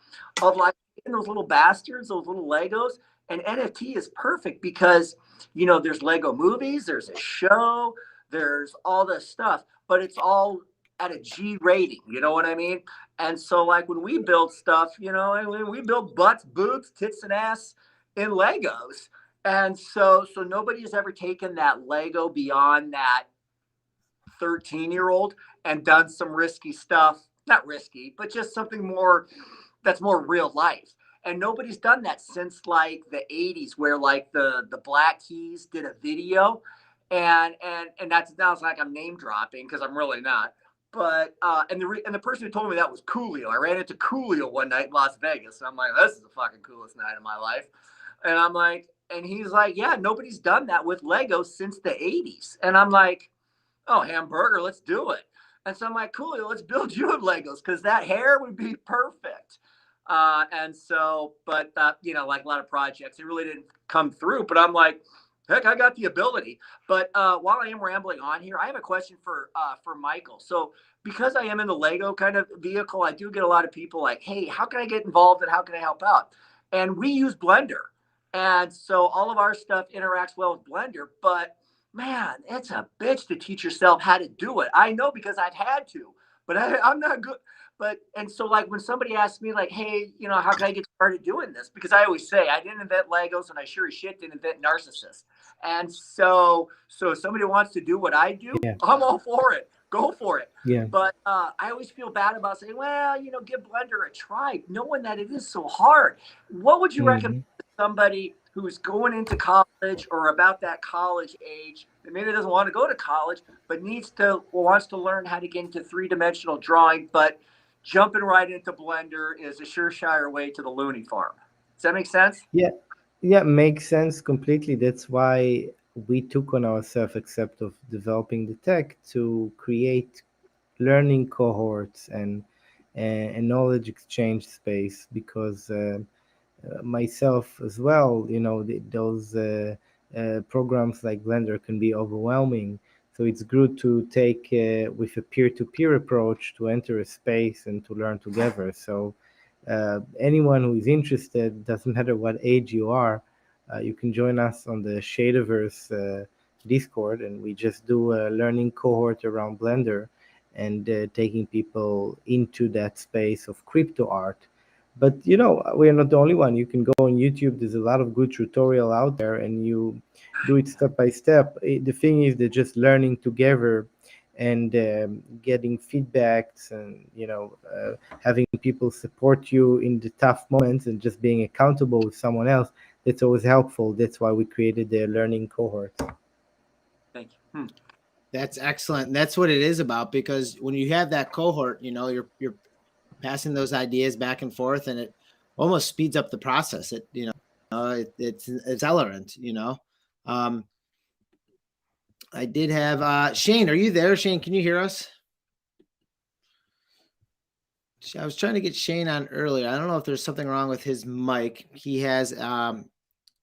of like those little bastards, those little Legos, and NFT is perfect because, there's Lego movies, there's a show, there's all this stuff, but it's all at a G rating. You know what I mean? And so, like, when we build stuff, we build butts, boobs, tits, and ass in Legos. And so nobody has ever taken that Lego beyond that 13-year-old and done some risky stuff, not risky, but just something more that's more real life. And nobody's done that since like the 80s, where like the Black Keys did a video. And that sounds like I'm name dropping, because I'm really not. But and the person who told me that was Coolio. I ran into Coolio one night in Las Vegas, and I'm like, this is the fucking coolest night of my life. And I'm like, and he's like, yeah, nobody's done that with Legos since the 80s. And I'm like, oh, hamburger, let's do it. And so I'm like, Coolio, let's build you in Legos, because that hair would be perfect. And so, but you know, like a lot of projects, it really didn't come through. But I'm like, heck, I got the ability. But while I am rambling on here, I have a question for Michael. So because I am in the Lego kind of vehicle, I do get a lot of people like, hey, how can I get involved and how can I help out? And we use Blender. And so all of our stuff interacts well with Blender. But man, it's a bitch to teach yourself how to do it. I know, because I've had to, but I'm not good. But, and so like when somebody asks me like, hey, you know, how can I get started doing this? Because I always say I didn't invent Legos, and I sure as shit didn't invent narcissists. And so if somebody wants to do what I do, Yeah. I'm all for it. Go for it. Yeah. But I always feel bad about saying, well, you know, give Blender a try, knowing that it is so hard. What would you recommend to somebody who's going into college or about that college age, that maybe doesn't want to go to college, but wants to learn how to get into three-dimensional drawing, but jumping right into Blender is a surefire way to the loony farm? Does that make sense? Yeah, makes sense completely. That's why we took on ourselves, except of developing the tech, to create learning cohorts and knowledge exchange space, because myself as well, you know, those programs like Blender can be overwhelming. So it's good to take with a peer-to-peer approach to enter a space and to learn together. So anyone who is interested, doesn't matter what age you are, you can join us on the Shaderverse Discord, and we just do a learning cohort around Blender and taking people into that space of crypto art. But you know, we are not the only one. You can go on YouTube. There's a lot of good tutorial out there, and you do it step by step. The thing is that just learning together and getting feedbacks, and you know, having people support you in the tough moments, and just being accountable with someone else, that's always helpful. That's why we created the learning cohort. Thank you. That's excellent. That's what it is about, because when you have that cohort, you know, you're passing those ideas back and forth, and it almost speeds up the process. It, you know, it's accelerant, you know. I did have Shane. Are you there, Shane? Can you hear us? I was trying to get Shane on earlier. I don't know if there's something wrong with his mic. He has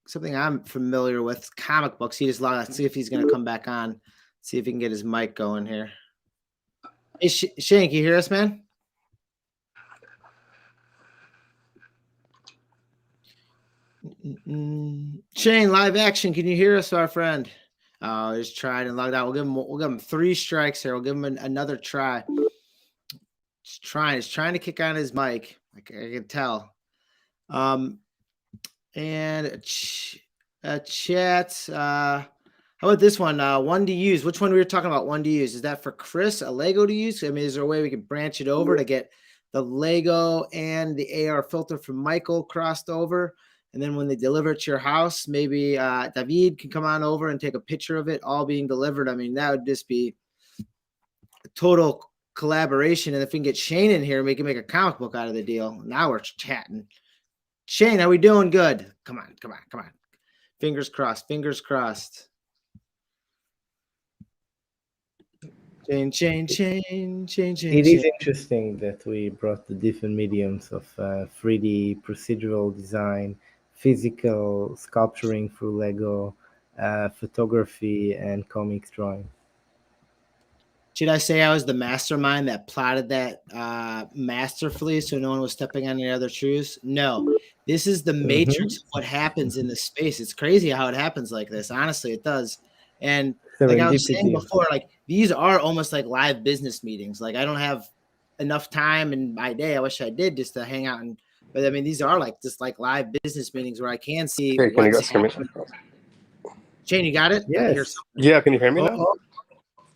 something I'm familiar with, comic books. He just logged. Let's see if he's going to come back on. See if he can get his mic going here. Hey, Shane, can you hear us, man? Shane, live action. Can you hear us, our friend? Oh, he's tried and logged out. We'll give him 3 strikes here. We'll give him another try. He's trying to kick on his mic. I can tell. And chat. How about this one? One to use. Which one we were talking about? One to use. Is that for Chris? A Lego to use? I mean, is there a way we can branch it over to get the Lego and the AR filter from Michael crossed over? And then when they deliver it to your house, maybe David can come on over and take a picture of it all being delivered. I mean, that would just be a total collaboration. And if we can get Shane in here, we can make a comic book out of the deal. Now we're chatting. Shane, are we doing good? Come on. Fingers crossed. Chain. It is interesting that we brought the different mediums of 3D procedural design, physical sculpturing through Lego, photography, and comics drawing. Should I say I was the mastermind that plotted that masterfully so no one was stepping on any other shoes? No, this is the matrix of what happens in the space. It's crazy how it happens like this. Honestly, it does. And like I was saying before, like these are almost like live business meetings. Like I don't have enough time in my day. I wish I did, just to hang out. But I mean, these are like just like live business meetings where I can see what's happening. Shane, you got it? Yes. Yeah, can you hear me now?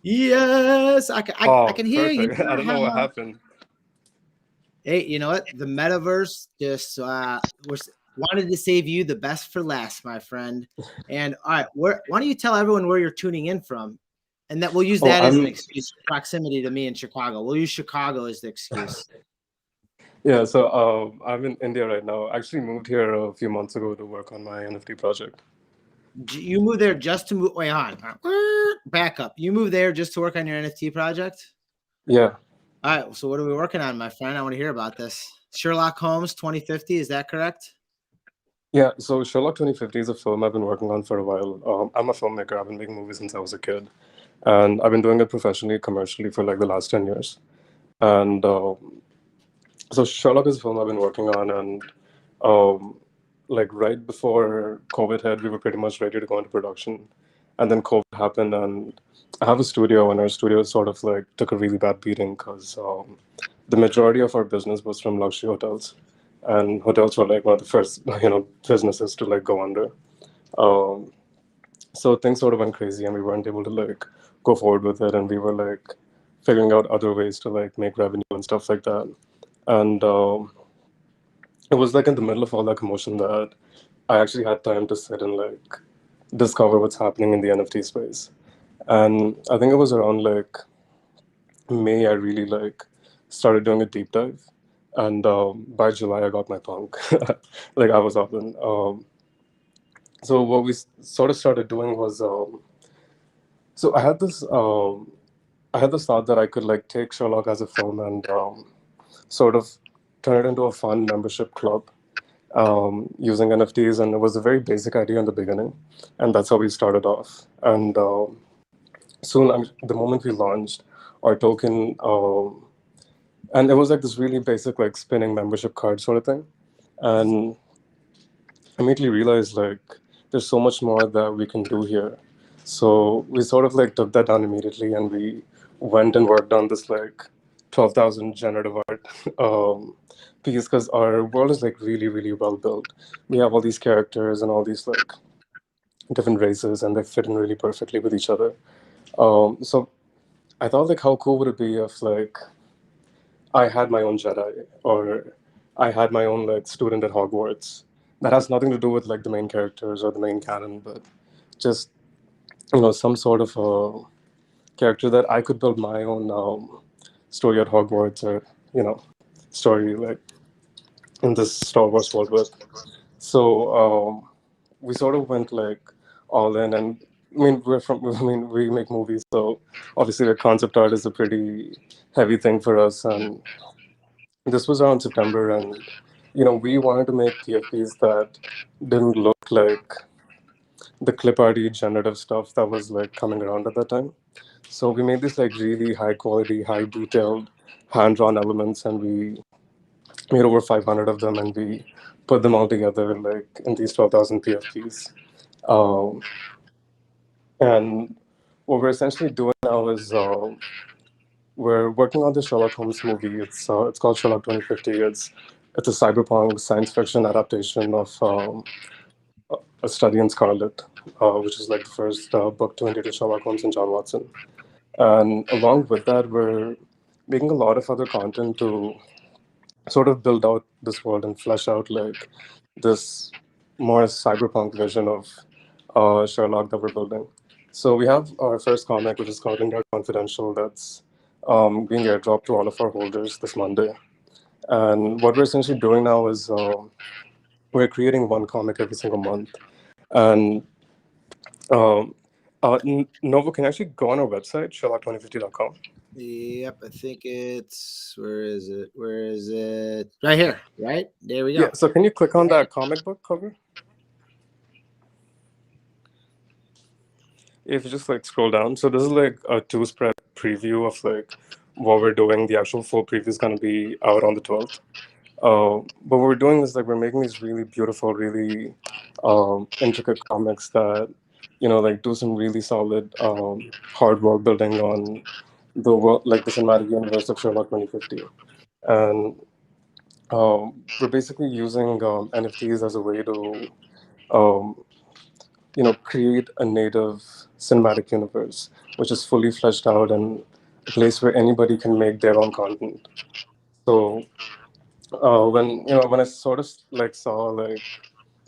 Yes, I can hear you. I don't know what happened. Hey, you know what? The metaverse just wanted to save you the best for last, my friend. And all right, why don't you tell everyone where you're tuning in from? And that we'll use Oh, that as an I'm excuse, proximity to me in Chicago. We'll use Chicago as the excuse. yeah. So I'm in India right now. I actually moved here a few months ago to work on my NFT project. You moved there just to move. Wait, on. Back up. You moved there just to work on your NFT project? Yeah, All right. So what are we working on, my friend? I want to hear about this. Sherlock Holmes 2050. Is that correct? yeah. So Sherlock 2050 is a film I've been working on for a while. I'm a filmmaker. I've been making movies since I was a kid, and I've been doing it professionally, commercially for like the last 10 years. And so Sherlock is a film I've been working on, and um, like right before COVID hit, we were pretty much ready to go into production, and then COVID happened, and I have a studio, and our studio sort of like took a really bad beating because the majority of our business was from luxury hotels, and hotels were like one of the first businesses to like go under. Um, so things sort of went crazy, and we weren't able to like go forward with it, and we were like figuring out other ways to like make revenue and stuff like that. And it was like in the middle of all that commotion that I actually had time to sit and like discover what's happening in the NFT space. And I think it was around like May I really like started doing a deep dive. And by July I got my punk. Like I was up and so what we sort of started doing was so I had this thought that I could like take Sherlock as a film and sort of turn it into a fun membership club using NFTs, and it was a very basic idea in the beginning, and that's how we started off. And soon, the moment we launched our token, and it was like this really basic, like spinning membership card sort of thing, and I immediately realized like there's so much more that we can do here. So we sort of like took that down immediately, and we went and worked on this like 12,000 generative art piece because our world is like really really well built. We have all these characters and all these like different races, and they fit in really perfectly with each other. So I thought like how cool would it be if like I had my own Jedi, or I had my own like student at Hogwarts. That has nothing to do with like the main characters or the main canon, but just some sort of a character that I could build my own story at Hogwarts, or story like in this Star Wars world with. So we sort of went like all in, and I mean we're from I mean we make movies, so obviously the concept art is a pretty heavy thing for us, and this was around September, and we wanted to make PFPs that didn't look like the clip arty generative stuff that was like coming around at that time. So we made these like really high quality, high detailed, hand drawn elements, and we made over 500 of them, and we put them all together like in these 12,000 PFPs. Um, and what we're essentially doing now is we're working on the Sherlock Holmes movie. It's called Sherlock 2050. It's a cyberpunk science fiction adaptation of A Study in Scarlet, which is like the first book to introduce Sherlock Holmes and John Watson. And along with that, we're making a lot of other content to sort of build out this world and flesh out like this more cyberpunk vision of Sherlock that we're building. So we have our first comic, which is called India Confidential, that's being airdropped to all of our holders this Monday. And what we're essentially doing now is we're creating one comic every single month. And um, Novo can actually go on our website, sherlock2050.com. Yep, I think it's where is it? Where is it? Right here, right? There we go. Yeah, so can you click on that comic book cover? If you just like scroll down, so this is like a two-spread preview of like what we're doing. The actual full preview is going to be out on the 12th. But what we're doing is like we're making these really beautiful, really intricate comics that like do some really solid hard work building on the world, like the cinematic universe of Sherlock 2050. And we're basically using NFTs as a way to um, create a native cinematic universe, which is fully fleshed out and a place where anybody can make their own content. So when I sort of like saw like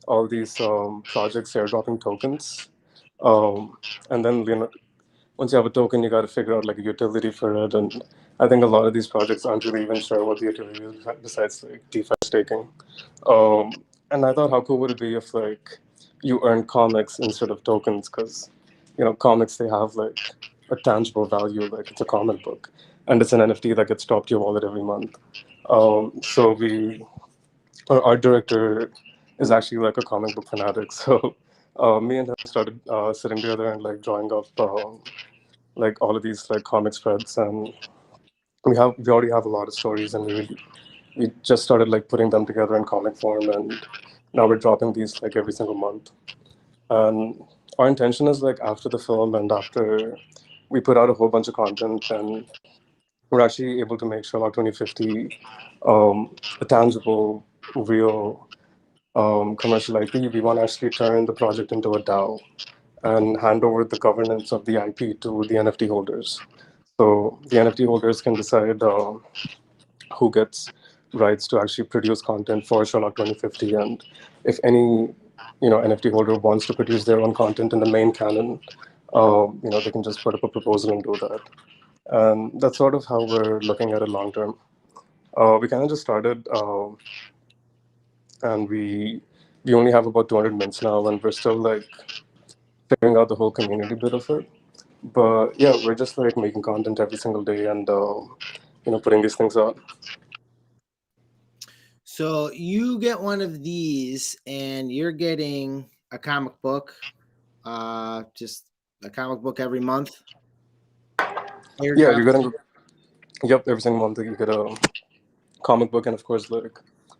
all these projects airdropping tokens, and then once you have a token, you got to figure out like a utility for it. And I think a lot of these projects aren't really even sure what the utility is besides like DeFi staking. And I thought, how cool would it be if like you earn comics instead of tokens? Because comics, they have like a tangible value, like it's a comic book, and it's an NFT that gets dropped to your wallet every month. So our art director is actually like a comic book fanatic. So me and him started sitting together and like drawing up like all of these like comic spreads, and we already have a lot of stories, and we just started like putting them together in comic form, and now we're dropping these like every single month. And our intention is like after the film and after we put out a whole bunch of content, and we're actually able to make Sherlock 2050 a tangible, real commercial IP. We want to actually turn the project into a DAO and hand over the governance of the IP to the NFT holders. So the NFT holders can decide who gets rights to actually produce content for Sherlock 2050, and if any NFT holder wants to produce their own content in the main canon, they can just put up a proposal and do that. And that's sort of how we're looking at it long term. We kind of just started, and we only have about 200 mints now, and we're still like figuring out the whole community bit of it. But yeah, we're just like making content every single day and putting these things out. So you get one of these, and you're getting a comic book, just a comic book every month. Yeah, you're getting every single month you get a comic book, and of course like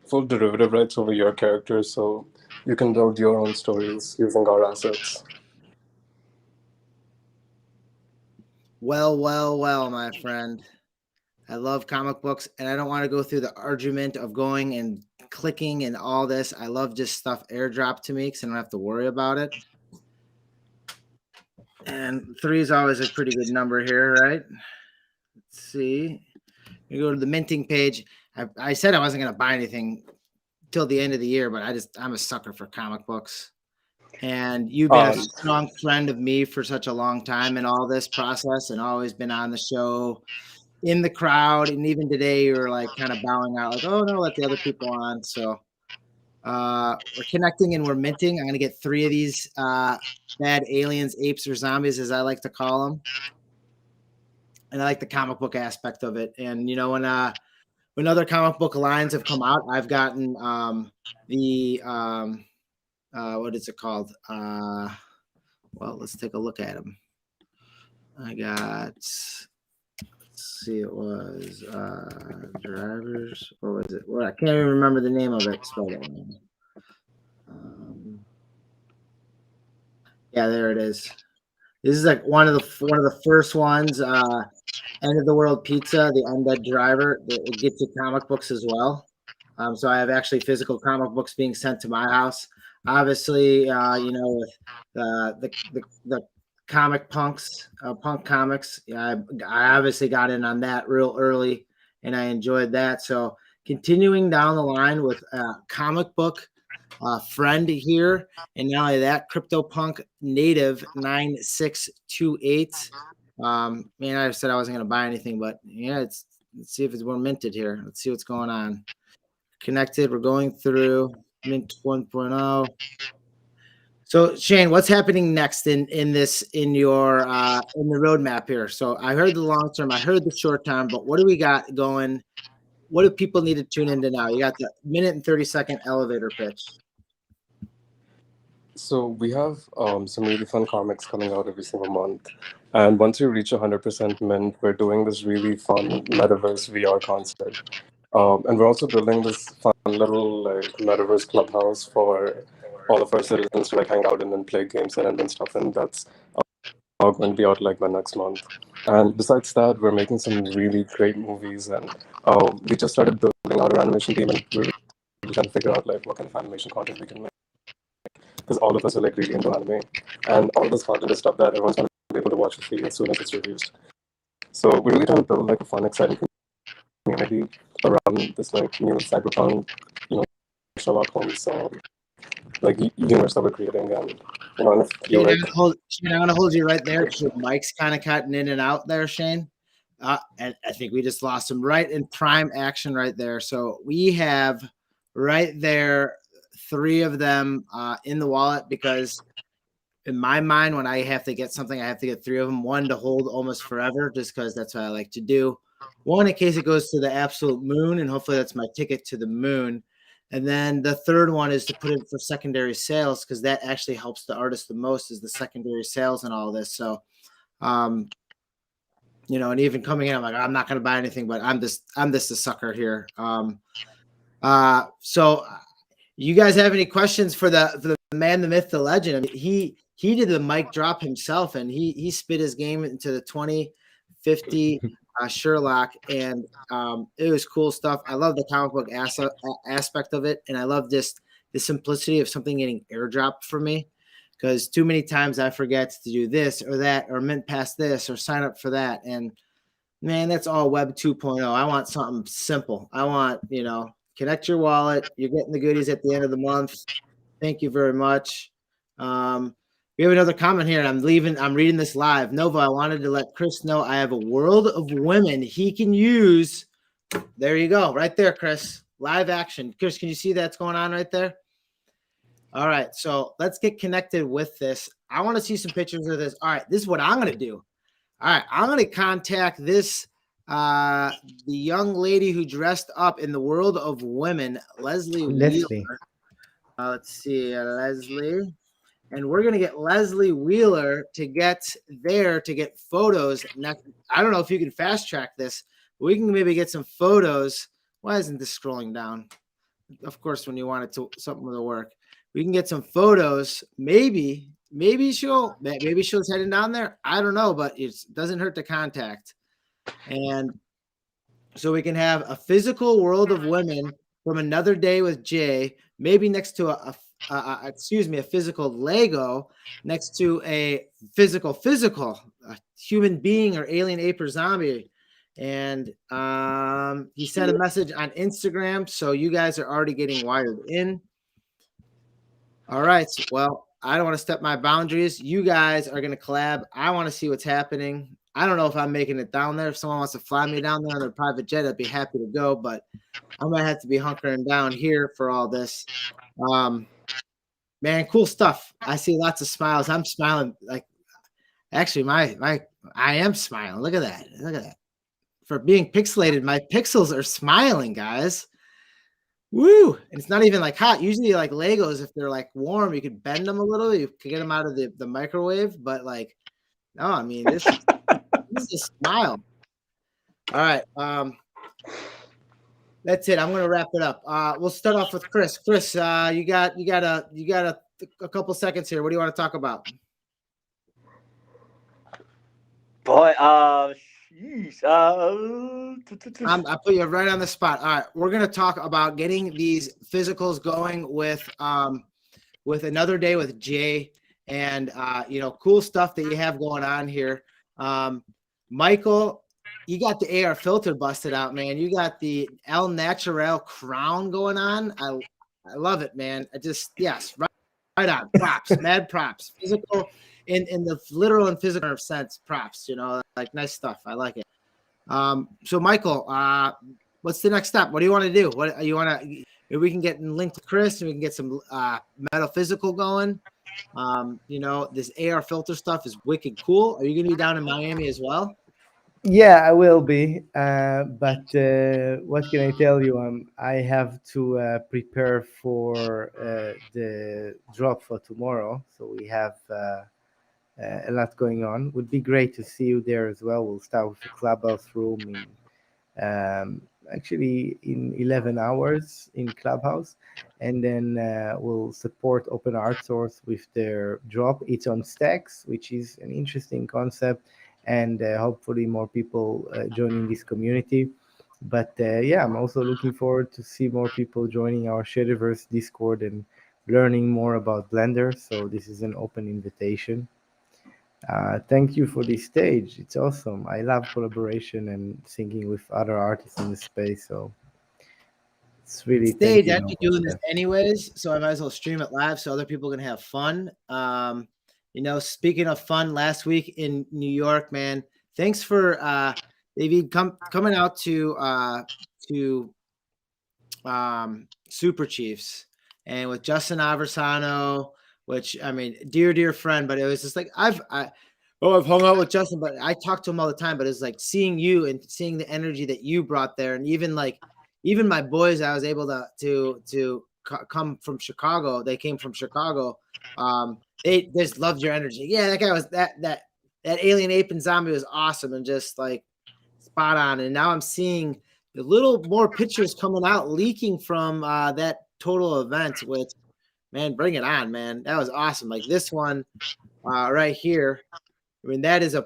full derivative rights over your characters, so you can build your own stories using our assets. Well, my friend. I love comic books, and I don't want to go through the argument of going and clicking and all this. I love just stuff airdrop to me because I don't have to worry about it. And 3 is always a pretty good number here, right? Let's see. You go to the minting page. I said I wasn't going to buy anything till the end of the year, but I'm a sucker for comic books. And you've been a strong friend of me for such a long time in all this process, and always been on the show, in the crowd, and even today you were like kind of bowing out, like, oh no, let the other people on. So we're connecting and we're minting. I'm gonna get 3 of these bad aliens, apes, or zombies, as I like to call them. And I like the comic book aspect of it. And when other comic book lines have come out, I've gotten what is it called? Well, let's take a look at them. I got, let's see, it was drivers. What was it? Well, I can't even remember the name of it. Yeah, there it is. This is like one of the first ones. End of the World Pizza, the Undead Driver. It gets you comic books as well. So I have actually physical comic books being sent to my house. Obviously, with the comic punks, punk comics, I obviously got in on that real early, and I enjoyed that. So continuing down the line with comic book friend here, and not only that, CryptoPunk native 9628. Man, I said I wasn't going to buy anything, but yeah, let's see if we're minted here. Let's see what's going on. Connected. We're going through mint 1.0. So Shane, what's happening next in your in the roadmap here? So I heard the long term, I heard the short term, but what do we got going? What do people need to tune into now? You got the minute and 30-second elevator pitch. So we have some really fun comics coming out every single month. And once we reach 100% mint, we're doing this really fun metaverse VR concert. And we're also building this fun little like metaverse clubhouse for all of our citizens to like hang out in and play games and stuff. And that's going to be out like by next month. And besides that, we're making some really great movies. And we just started building out our animation team, and we're trying to figure out like what kind of animation content we can make, because all of us are like really into anime, and all this content is stuff that everyone's going to be able to watch for free as soon as it's released. So we're really trying to build like a fun, exciting community around this like new cyberpunk, Sherlock Holmes, like universe that we're creating, and if you like. Shane, I'm gonna hold you right there because your mic's kind of cutting in and out there, Shane. And I think we just lost him right in prime action right there. So we have right there 3 of them in the wallet, because in my mind, when I have to get something, I have to get 3 of them. 1 to hold almost forever, just because that's what I like to do. 1 in case it goes to the absolute moon, and hopefully that's my ticket to the moon. And then the 3rd one is to put it for secondary sales, because that actually helps the artist the most, is the secondary sales and all this. So, and even coming in, I'm like, I'm not going to buy anything, but I'm just a sucker here. So you guys have any questions for the man, the myth, the legend? I mean, he did the mic drop himself, and he spit his game into the 2050 Sherlock, and it was cool stuff. I love the comic book aspect of it, and I love just the simplicity of something getting airdropped for me, because too many times I forget to do this or that, or mint pass this, or sign up for that, and man, that's all Web 2.0. I want something simple. I want, connect your wallet. You're getting the goodies at the end of the month. Thank you very much. We have another comment here, and I'm reading this live. Nova, I wanted to let Chris know I have a world of women he can use. There you go. Right there, Chris. Live action. Chris, can you see that's going on right there? All right. So let's get connected with this. I want to see some pictures of this. All right. This is what I'm going to do. All right. I'm going to contact this, the young lady who dressed up in the world of women, Leslie Wheeler. Let's see, Leslie. And we're going to get Leslie Wheeler to get photos. I don't know if you can fast track this, but we can maybe get some photos. Why isn't this scrolling down? Of course, when you want it to something to work, we can get some photos. Maybe she's heading down there. I don't know, but it doesn't hurt to contact. And so we can have a physical world of women from Another Day with Jay, maybe next to a physical Lego, next to a physical a human being or alien, ape, or zombie. And he sent a message on Instagram, so you guys are already getting wired in. All right. Well, I don't want to step my boundaries. You guys are going to collab. I want to see what's happening. I don't know if I'm making it down there. If someone wants to fly me down there on their private jet, I'd be happy to go, but I might have to be hunkering down here for all this. Man, cool stuff. I see lots of smiles. I'm smiling. Like, actually, I am smiling. Look at that. Look at that. For being pixelated, my pixels are smiling, guys. Woo! And it's not even like hot. Usually, like Legos, if they're like warm, you could bend them a little. You could get them out of the microwave. But like, no, I mean this is a smile. All right. That's it. I'm gonna wrap it up. We'll start off with Chris. Chris, you got a couple seconds here. What do you want to talk about? Boy, I put you right on the spot. All right, we're gonna talk about getting these physicals going with Another Day with Jay, and cool stuff that you have going on here. Michael, you got the AR filter busted out, man. You got the El Natural crown going on. I love it, man. Yes, right on. Props, mad props. Physical in the literal and physical sense, props, like nice stuff. I like it. So Michael, what's the next step? What do you want to do? What you want to, maybe we can get linked to Chris and we can get some metaphysical going. This AR filter stuff is wicked cool. Are you going to be down in Miami as well? Yeah, I will be. But what can I tell you? I have to prepare for the drop for tomorrow. So we have a lot going on. Would be great to see you there as well. We'll start with a clubhouse room actually in 11 hours in clubhouse, and then we'll support Open Art Source with their drop. It's on Stacks, which is an interesting concept, and hopefully more people joining this community. But I'm also looking forward to see more people joining our Shadiverse Discord and learning more about Blender. So this is an open invitation. Thank you for this stage. It's awesome. I love collaboration and singing with other artists in the space. So It's really stage. thank you. I'd be doing this anyways, so I might as well stream it live so other people can have fun. Speaking of fun, last week in New York, man, thanks for David coming out to Super Chiefs and with Justin Aversano, which I mean, dear friend, but it was just like I've hung out with Justin, but I talk to him all the time. But it's like seeing you and seeing the energy that you brought there, and even my boys, I was able to come from Chicago. They came from Chicago. They just loved your energy. Yeah, that guy was that alien ape and zombie was awesome and just like spot on. And now I'm seeing a little more pictures coming out, leaking from that total event. Which, man, bring it on, man. That was awesome. Like this one right here. I mean, that is all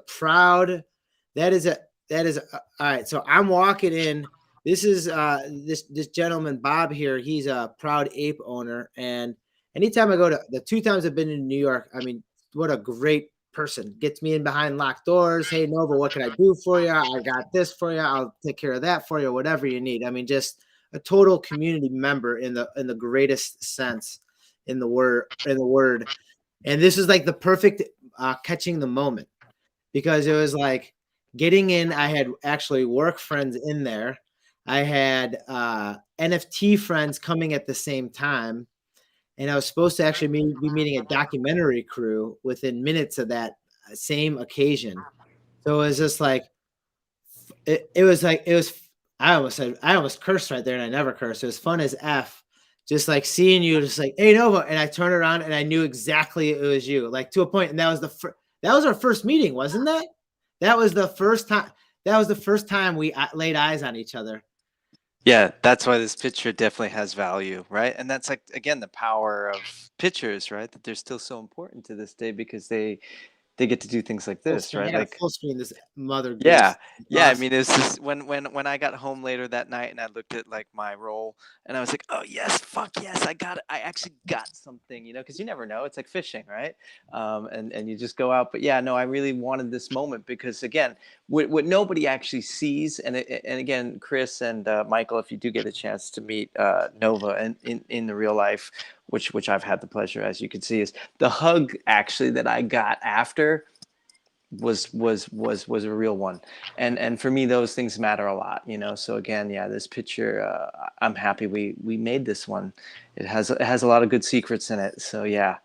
right. So I'm walking in. This is this gentleman, Bob here. He's a proud ape owner. And anytime I go to the 2 times I've been in New York, I mean, what a great person. Gets me in behind locked doors. Hey, Nova, what can I do for you? I got this for you. I'll take care of that for you, whatever you need. I mean, just a total community member in the greatest sense in the word. And this is like the perfect catching the moment, because it was like getting in. I had actually work friends in there. I had NFT friends coming at the same time. And I was supposed to actually be meeting a documentary crew within minutes of that same occasion. So it was just like, I almost cursed right there, and I never cursed. It was fun as F. Just like seeing you, just like, hey, Nova. And I turned around and I knew exactly it was you, like to a point. And that was our first meeting, wasn't that? That was the first time we laid eyes on each other. Yeah, that's why this picture definitely has value, right? And that's like, again, the power of pictures, right? That they're still so important to this day because they get to do things like this, right? Like full screen this mother. Yeah. I Awesome. mean, it's just when I got home later that night and I looked at like my roll and I was like, oh yes, fuck yes, I actually got something, because you never know. It's like fishing, right? And you just go out. But yeah, no, I really wanted this moment because again, what nobody actually sees, and again, Chris and Michael, if you do get a chance to meet Nova in the real life, which I've had the pleasure, as you can see, is the hug actually that I got after was a real one, and for me those things matter a lot, so again, yeah, this picture, I'm happy we made this one. It has a lot of good secrets in it, so yeah.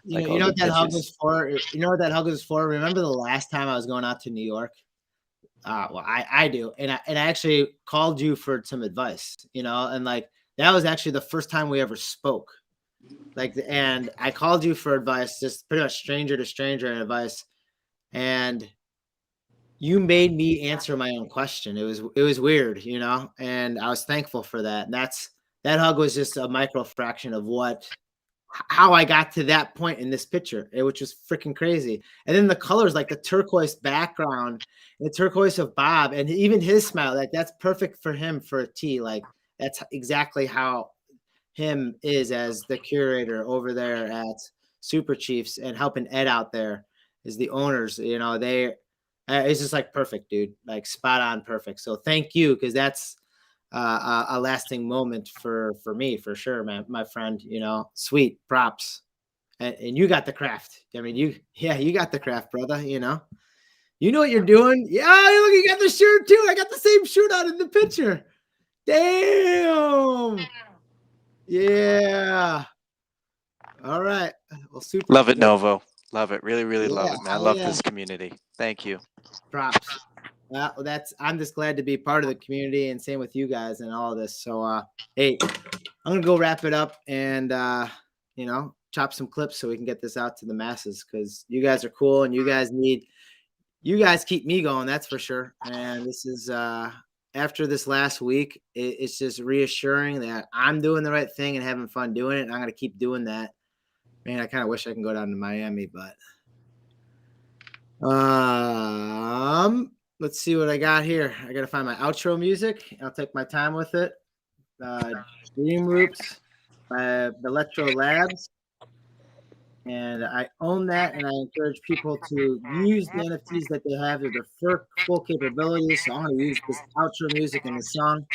You know what that hug was for? You know what that hug was for? Remember the last time I was going out to New York? Well, I do, and I actually called you for some advice, and like that was actually the first time we ever spoke, and I called you for advice, just pretty much stranger to stranger advice. And you made me answer my own question. It was weird, and I was thankful for that. And that hug was just a micro fraction of how I got to that point in this picture, which was freaking crazy. And then the colors, like the turquoise background, the turquoise of Bob, and even his smile, like that's perfect for him for a T. Like that's exactly how him is as the curator over there at Super Chiefs and helping Ed out there. Is the owners, it's just like perfect, dude, like spot on perfect. So thank you, because that's a lasting moment for me, for sure, man, my friend, sweet props. And you got the craft. I mean, you got the craft, brother, you know what you're doing. Yeah, look, you got the shirt too. I got the same shirt on in the picture. Damn. Yeah. All right. Well, super. Love it, Novo. Love it. Really, really love Yeah, it, man. I love this community. Thank you. Props. Well, I'm just glad to be part of the community, and same with you guys and all of this. So, hey, I'm gonna go wrap it up and chop some clips so we can get this out to the masses, because you guys are cool and you guys keep me going. That's for sure. And this is after this last week, it's just reassuring that I'm doing the right thing and having fun doing it. And I'm gonna keep doing that. Man, I kind of wish I can go down to Miami, but let's see what I got here. I got to find my outro music. I'll take my time with it. Dream Loops by Electro Labs. And I own that, and I encourage people to use the NFTs that they have to their full capabilities. So I'm going to use this outro music in the song.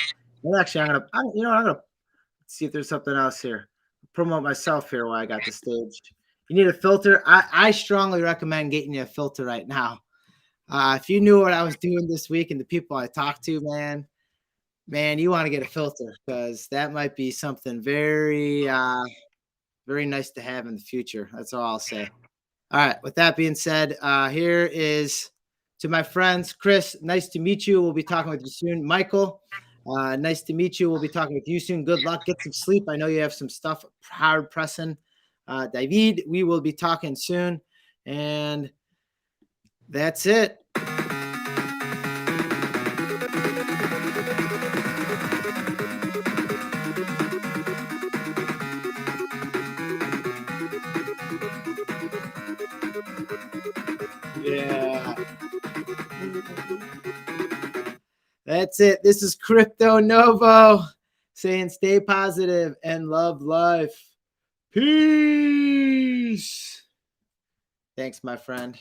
Well, actually, I'm gonna Let's see if there's something else here. Promote myself here while I got the stage. You need a filter. I strongly recommend getting you a filter right now. If you knew what I was doing this week and the people I talked to, man, you want to get a filter because that might be something very, very nice to have in the future. That's all I'll say. All right. With that being said, here is to my friends. Chris, nice to meet you. We'll be talking with you soon. Michael, nice to meet you. We'll be talking with you soon. Good luck. Get some sleep. I know you have some stuff hard pressing. David, we will be talking soon. And that's it. Yeah. That's it. This is Crypto Novo saying stay positive and love life. Peace. Thanks, my friend.